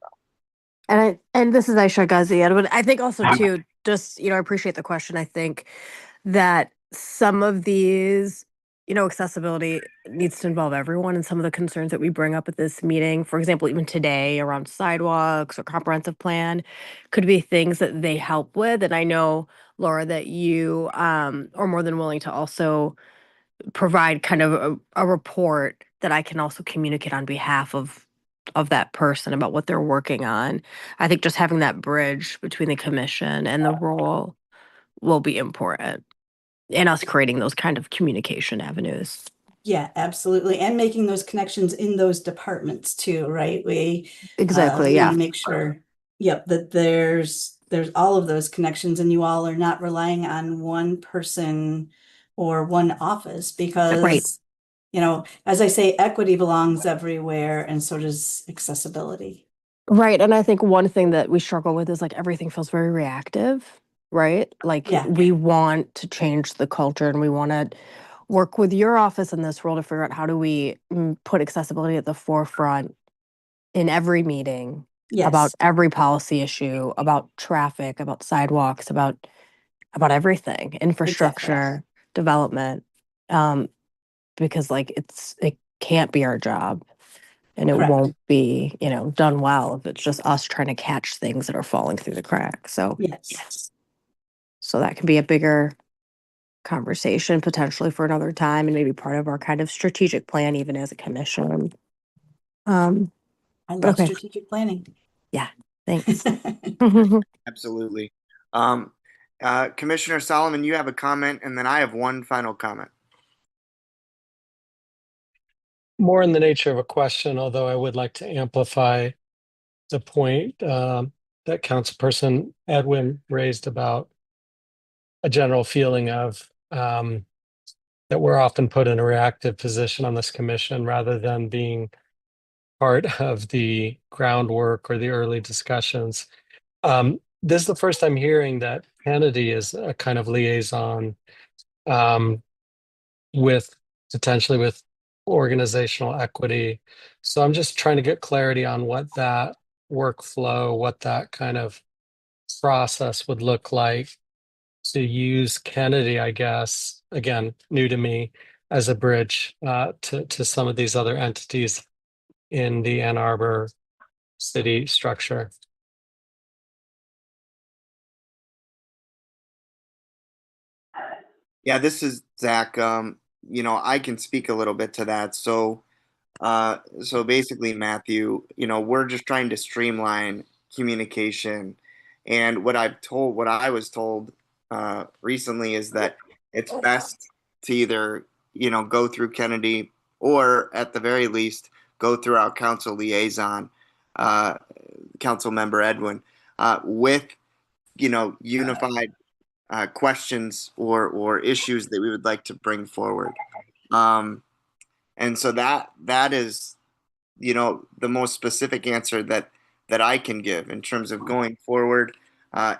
S1: about.
S6: And this is Aisha Ghazi Edwin. I think also too, just I appreciate the question. I think that some of these, accessibility needs to involve everyone, and some of the concerns that we bring up at this meeting, for example, even today around sidewalks or comprehensive plan, could be things that they help with. And I know, Laura, that you are more than willing to also provide kind of a report that I can also communicate on behalf of that person about what they're working on. I think just having that bridge between the commission and the role will be important in us creating those kind of communication avenues.
S17: Yeah, absolutely. And making those connections in those departments too, right? We
S6: Exactly,
S17: want
S6: yeah.
S17: to make sure, yep, that there's all of those connections and you all are not relying on one person or one office
S6: Right.
S17: because, as I say, equity belongs everywhere and so does accessibility.
S6: Right. And I think one thing that we struggle with is like everything feels very reactive, right? Like
S17: Yeah.
S6: we want to change the culture and we want to work with your office in this role to figure out how do we put accessibility at the forefront in every meeting about
S17: Yes.
S6: every policy issue, about traffic, about sidewalks, about everything, infrastructure, development. Because like it can't be our job and it
S17: Correct.
S6: won't be, done well if it's just us trying to catch things that are falling through the cracks. So
S17: Yes.
S6: so that can be a bigger conversation potentially for another time and maybe part of our kind of strategic plan even as a commission.
S17: I love
S6: Okay.
S17: strategic planning.
S6: Yeah, thanks.
S1: Absolutely. Commissioner Solomon, you have a comment, and then I have one final comment.
S16: More in the nature of a question, although I would like to amplify the point that Councilperson Edwin raised about a general feeling of that we're often put in a reactive position on this commission rather than being part of the groundwork or the early discussions. This is the first I'm hearing that Kennedy is a kind of liaison with potentially with organizational equity. So I'm just trying to get clarity on what that workflow, what that kind of process would look like to use Kennedy, I guess, again, new to me, as a bridge to some of these other entities in the Ann Arbor city structure.
S1: Yeah, this is Zach. I can speak a little bit to that. So basically, Matthew, we're just trying to streamline communication. And what I was told recently is that it's best to either, go through Kennedy or at the very least go through our council liaison, council member Edwin, with, unified questions or issues that we would like to bring forward. And so that is, the most specific answer that I can give in terms of going forward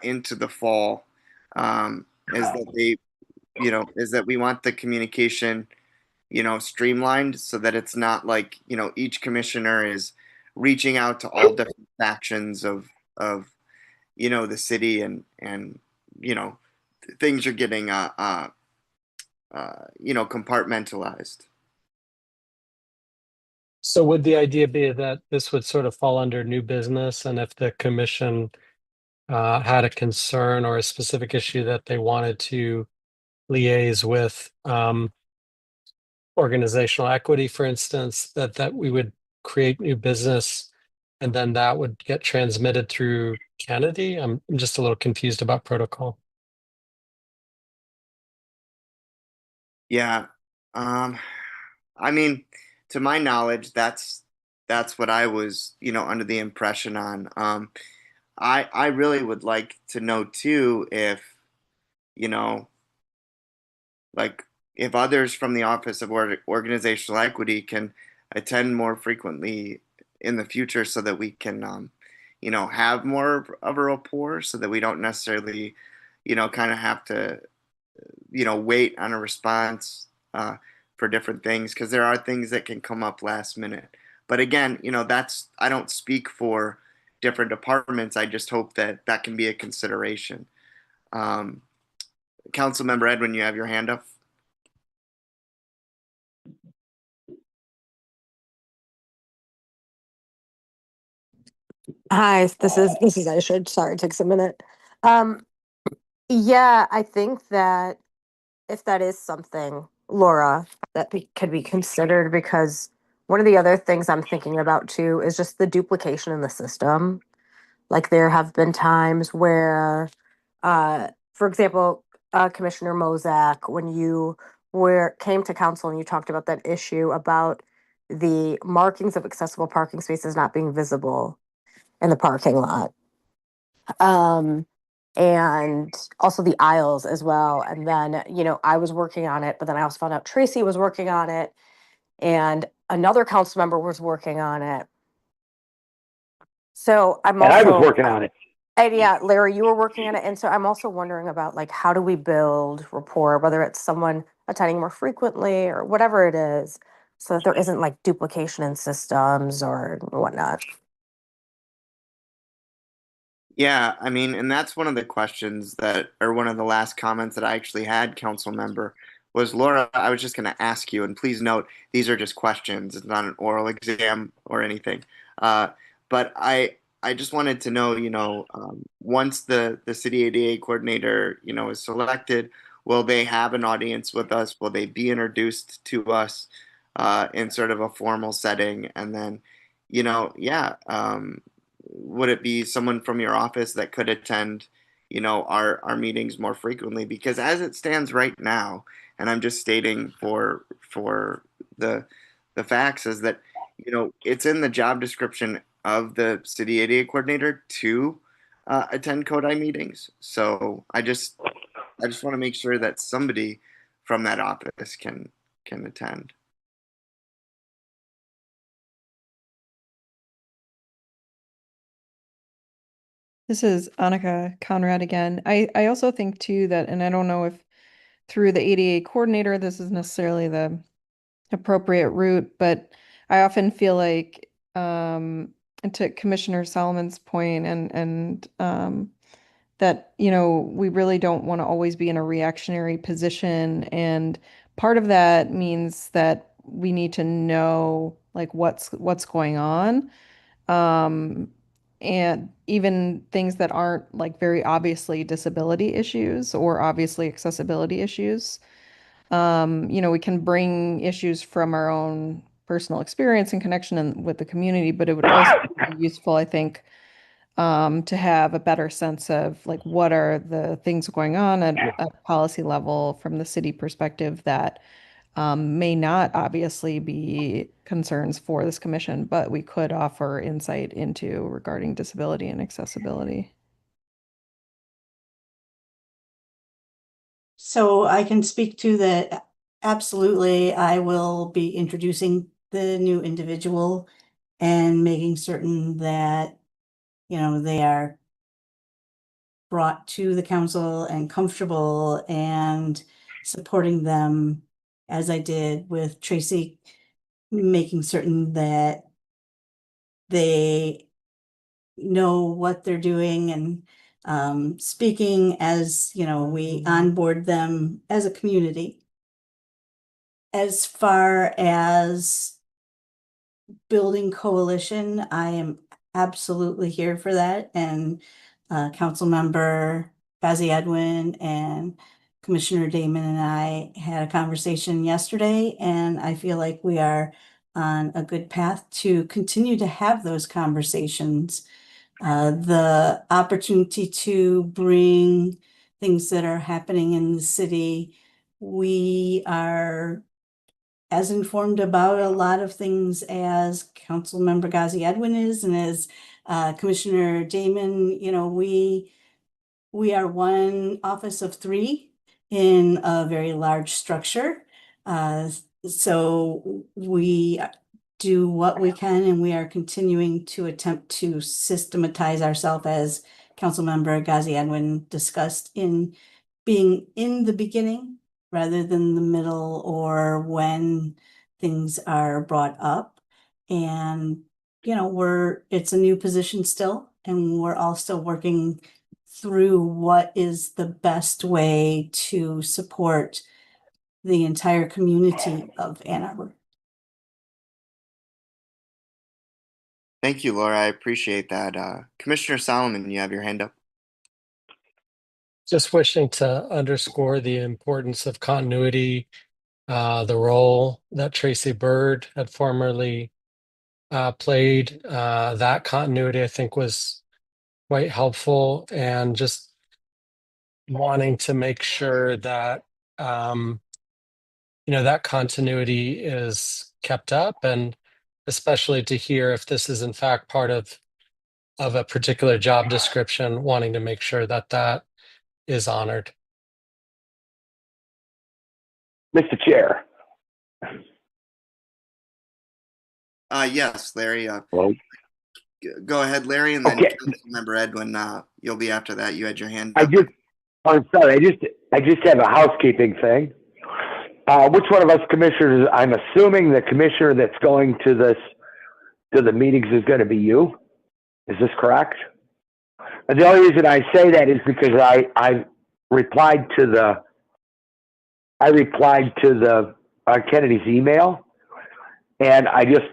S1: into the fall, is that is that we want the communication, streamlined so that it's not like, each commissioner is reaching out to all different factions of, the city and, things are getting, compartmentalized.
S16: So would the idea be that this would sort of fall under new business, and if the commission had a concern or a specific issue that they wanted to liaise with organizational equity, for instance, that we would create new business and then that would get transmitted through Kennedy? I'm just a little confused about protocol.
S1: Yeah. I mean, to my knowledge, that's what I was, under the impression on. I really would like to know too if, you know, like if others from the Office of Organizational Equity can attend more frequently in the future so that we can, have more of a rapport so that we don't necessarily, kind of have to, wait on a response for different things because there are things that can come up last minute. But again, I don't speak for different departments. I just hope that that can be a consideration. Um, Councilmember Edwin, you have your hand up.
S6: Hi, this is Aisha. Sorry, it takes a minute. Um, yeah, I think that if that is something, Laura, that could be considered because one of the other things I'm thinking about too is just the duplication in the system. Like there have been times where, for example, Commissioner Mozak, when you were came to council and you talked about that issue about the markings of accessible parking spaces not being visible in the parking lot. Um, and also the aisles as well. And then, I was working on it, but then I also found out Tracy was working on it and another council member was working on it. So I'm
S3: And
S6: also
S3: I was working on it.
S6: And yeah, Larry, you were working on it. And so I'm also wondering about like how do we build rapport, whether it's someone attending more frequently or whatever it is, so that there isn't like duplication in systems or whatnot.
S1: Yeah, I mean, and that's one of the questions that, or one of the last comments that I actually had, council member, was Laura, I was just going to ask you, and please note, these are just questions. It's not an oral exam or anything. But I just wanted to know, once the city ADA coordinator, is selected, will they have an audience with us? Will they be introduced to us in sort of a formal setting? And then, yeah, would it be someone from your office that could attend, our meetings more frequently? Because as it stands right now, and I'm just stating for the facts, is that it's in the job description of the city ADA coordinator to attend Kodai meetings. So I just want to make sure that somebody from that office can attend.
S18: This is Annika Conrad again. I also think too that, and I don't know if through the ADA coordinator, this is necessarily the appropriate route, but I often feel like, and to Commissioner Solomon's point and that, we really don't want to always be in a reactionary position. And part of that means that we need to know like what's going on. Um, and even things that aren't like very obviously disability issues or obviously accessibility issues. We can bring issues from our own personal experience and connection with the community, but it would also be useful, I think, to have a better sense of like what are the things going on at a policy level from the city perspective that may not obviously be concerns for this commission, but we could offer insight into regarding disability and accessibility.
S17: So I can speak to that. Absolutely, I will be introducing the new individual and making certain that, they are brought to the council and comfortable and supporting them as I did with Tracy, making certain that they know what they're doing and speaking as, we onboard them as a community. As far as building coalition, I am absolutely here for that. And council member Ghazi Edwin and Commissioner Damon and I had a conversation yesterday, and I feel like we are on a good path to continue to have those conversations. The opportunity to bring things that are happening in the city, we are as informed about a lot of things as Council Member Ghazi Edwin is, and as Commissioner Damon, we are one office of three in a very large structure. So we do what we can, and we are continuing to attempt to systematize ourselves, as Council Member Ghazi Edwin discussed, in being in the beginning rather than the middle or when things are brought up. And, it's a new position still, and we're all still working through what is the best way to support the entire community of Ann Arbor.
S1: Thank you, Laura. I appreciate that. Commissioner Solomon, you have your hand up.
S16: Just wishing to underscore the importance of continuity, the role that Tracy Bird had formerly played. That continuity, I think, was quite helpful, and just wanting to make sure that that continuity is kept up, and especially to hear if this is in fact part of a particular job description, wanting to make sure that that is honored.
S3: Mr. Chair.
S1: Yes, Larry.
S3: Hello?
S1: Go ahead, Larry, and then
S3: Okay.
S1: Councilmember Edwin. You'll be after that. You had your hand
S3: I'm sorry. I just have a housekeeping thing. Which one of us commissioners? I'm assuming the commissioner that's going to the meetings is going to be you. Is this correct? And the only reason I say that is because I replied to the Kennedy's email, and I just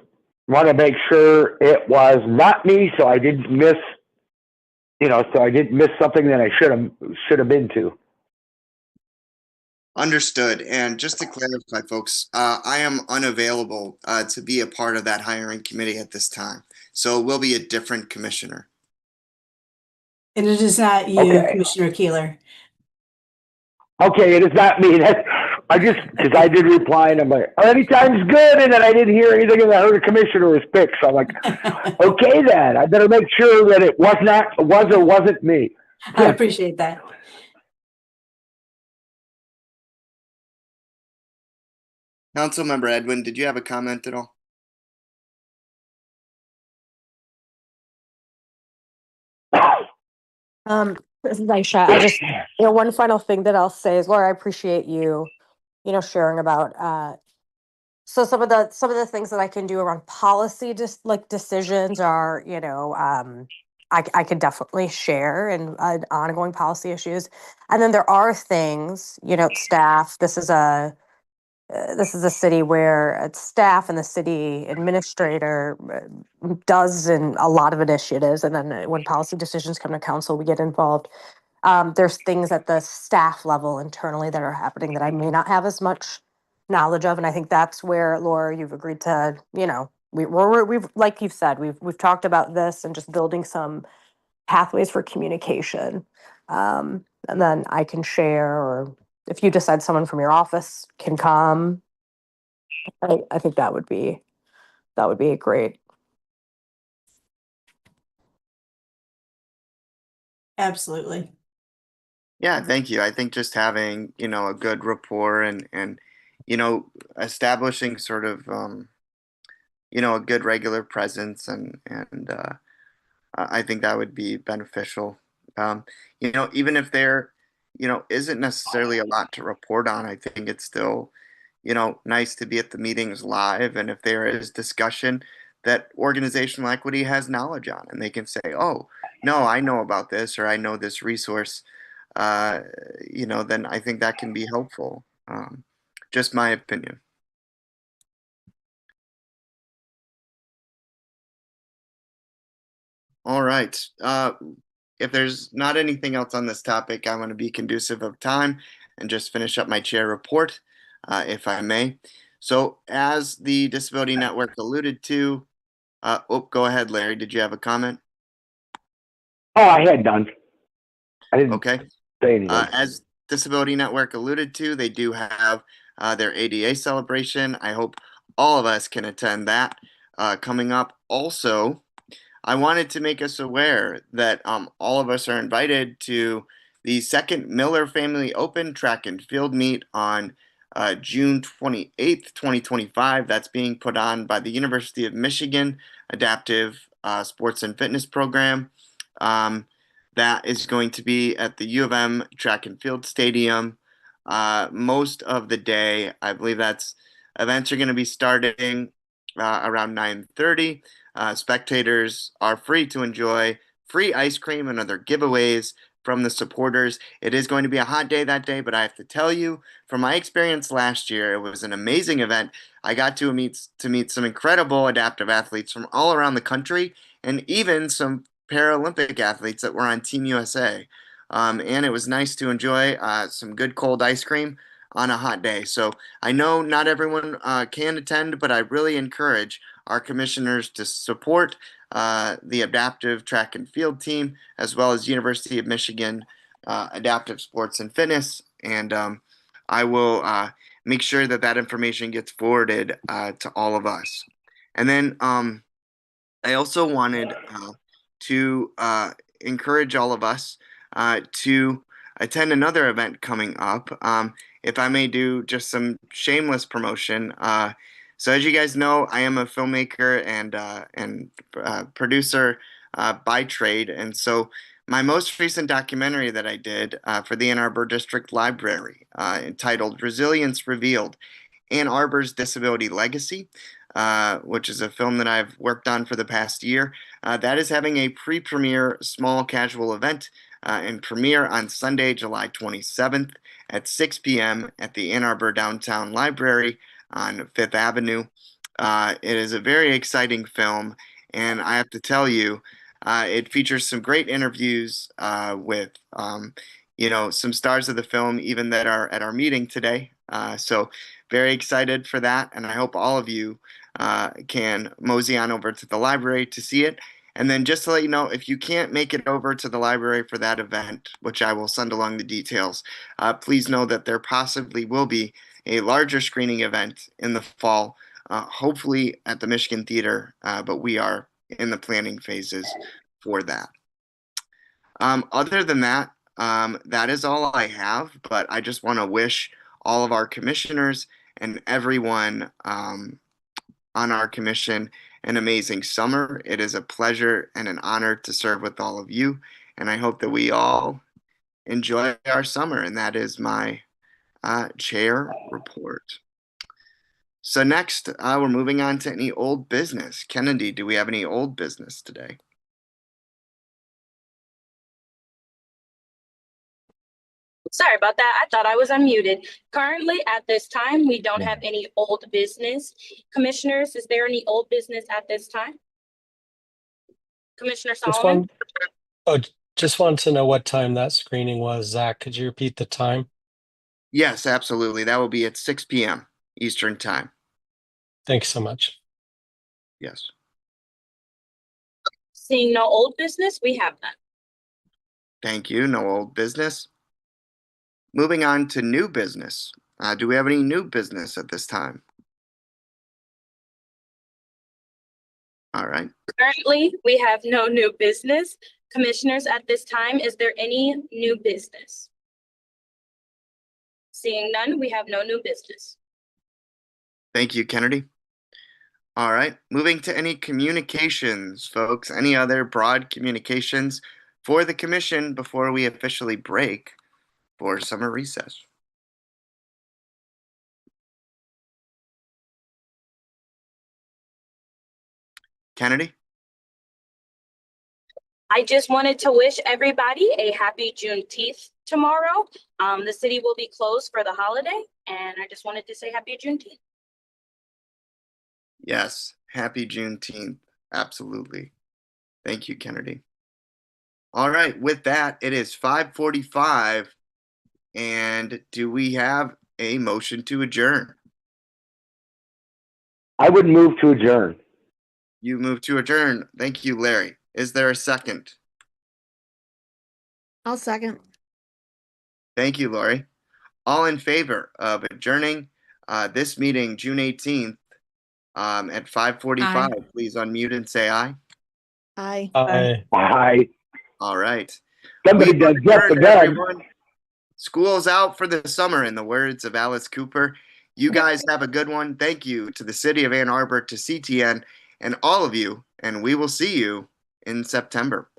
S3: want to make sure it was not me, so I didn't miss something that I should have been to.
S1: Understood. And just to clarify, folks, I am unavailable to be a part of that hiring committee at this time. So it will be a different commissioner.
S17: And it is not you,
S3: Okay.
S17: Commissioner Keeler.
S3: Okay, it is not me. Because I did reply, and I'm like, anytime's good, and then I didn't hear anything, and I heard a commissioner was picked. So I'm like, okay, then I better make sure that it was or wasn't me.
S17: I appreciate that.
S1: Councilmember Edwin, did you have a comment at all?
S6: This is Aisha. I just, one final thing that I'll say is, Laura, I appreciate you, sharing about, so some of the things that I can do around policy, just like decisions are, I could definitely share and ongoing policy issues. And then there are things, staff, this is a city where it's staff and the city administrator does in a lot of initiatives. And then when policy decisions come to council, we get involved. There's things at the staff level internally that are happening that I may not have as much knowledge of. And I think that's where, Laura, you've agreed to, we've like you've said, we've talked about this and just building some pathways for communication. And then I can share, or if you decide someone from your office can come, I think that would be great.
S17: Absolutely.
S1: Yeah, thank you. I think just having, a good rapport and establishing sort of a good regular presence and I think that would be beneficial. Um, even if there, isn't necessarily a lot to report on, I think it's still, nice to be at the meetings live. And if there is discussion that organizational equity has knowledge on, and they can say, oh, no, I know about this, or I know this resource, uh, then I think that can be helpful. Just my opinion. All right. If there's not anything else on this topic, I want to be conducive of time and just finish up my chair report, if I may. So, as the Disability Network alluded to, go ahead, Larry. Did you have a comment?
S3: Oh, I had done. I didn't
S1: Okay.
S3: say anything.
S1: As Disability Network alluded to, they do have their ADA celebration. I hope all of us can attend that coming up. Also, I wanted to make us aware that all of us are invited to the second Miller Family Open Track and Field Meet on June 28th, 2025. That's being put on by the University of Michigan Adaptive Sports and Fitness Program. That is going to be at the U of M Track and Field Stadium most of the day. I believe events are going to be starting around 9:30. Spectators are free to enjoy free ice cream and other giveaways from the supporters. It is going to be a hot day that day, but I have to tell you, from my experience last year, it was an amazing event. I got to meet some incredible adaptive athletes from all around the country, and even some Paralympic athletes that were on Team USA. And it was nice to enjoy some good cold ice cream on a hot day. So I know not everyone can attend, but I really encourage our commissioners to support the adaptive track and field team, as well as University of Michigan Adaptive Sports and Fitness. And I will make sure that information gets forwarded to all of us. And then I also wanted to encourage all of us to attend another event coming up. If I may do just some shameless promotion. So as you guys know, I am a filmmaker and producer by trade, and so my most recent documentary that I did for the Ann Arbor District Library, entitled "Resilience Revealed: Ann Arbor's Disability Legacy," which is a film that I've worked on for the past year. That is having a pre-premiere small casual event and premiere on Sunday, July 27th at 6 p.m. at the Ann Arbor Downtown Library on Fifth Avenue. It is a very exciting film, and I have to tell you, it features some great interviews with, some stars of the film, even that are at our meeting today. So very excited for that, and I hope all of you can mosey on over to the library to see it. And then just to let you know, if you can't make it over to the library for that event, which I will send along the details, please know that there possibly will be a larger screening event in the fall, hopefully at the Michigan Theater, but we are in the planning phases for that. Other than that, that is all I have, but I just want to wish all of our commissioners and everyone on our commission an amazing summer. It is a pleasure and an honor to serve with all of you, and I hope that we all enjoy our summer, and that is my chair report. So next, we're moving on to any old business. Kennedy, do we have any old business today?
S2: Sorry about that. I thought I was unmuted. Currently, at this time, we don't have any old business. Commissioners, is there any old business at this time? Commissioner Solomon?
S16: Just wanted to know what time that screening was. Zach, could you repeat the time?
S1: Yes, absolutely. That will be at 6 p.m. Eastern Time.
S16: Thanks so much.
S1: Yes.
S2: Seeing no old business, we have none.
S1: Thank you. No old business. Moving on to new business. Do we have any new business at this time? All right.
S2: Currently, we have no new business. Commissioners, at this time, is there any new business? Seeing none, we have no new business.
S1: Thank you, Kennedy. All right. Moving to any communications, folks. Any other broad communications for the commission before we officially break for summer recess? Kennedy?
S2: I just wanted to wish everybody a happy Juneteenth tomorrow. The city will be closed for the holiday, and I just wanted to say happy Juneteenth.
S1: Yes. Happy Juneteenth. Absolutely. Thank you, Kennedy. All right. With that, it is 5:45. And do we have a motion to adjourn?
S3: I would move to adjourn.
S1: You move to adjourn. Thank you, Larry. Is there a second?
S19: I'll second.
S1: Thank you, Lori. All in favor of adjourning this meeting, June 18th, at 5:45,
S19: Aye.
S1: please unmute and say aye.
S19: Aye.
S3: Aye.
S1: All right.
S3: Somebody
S1: We
S3: does just
S1: adjourned,
S3: again.
S1: everyone. School's out for the summer, in the words of Alice Cooper. You guys have a good one. Thank you to the City of Ann Arbor, to CTN, and all of you, and we will see you in September.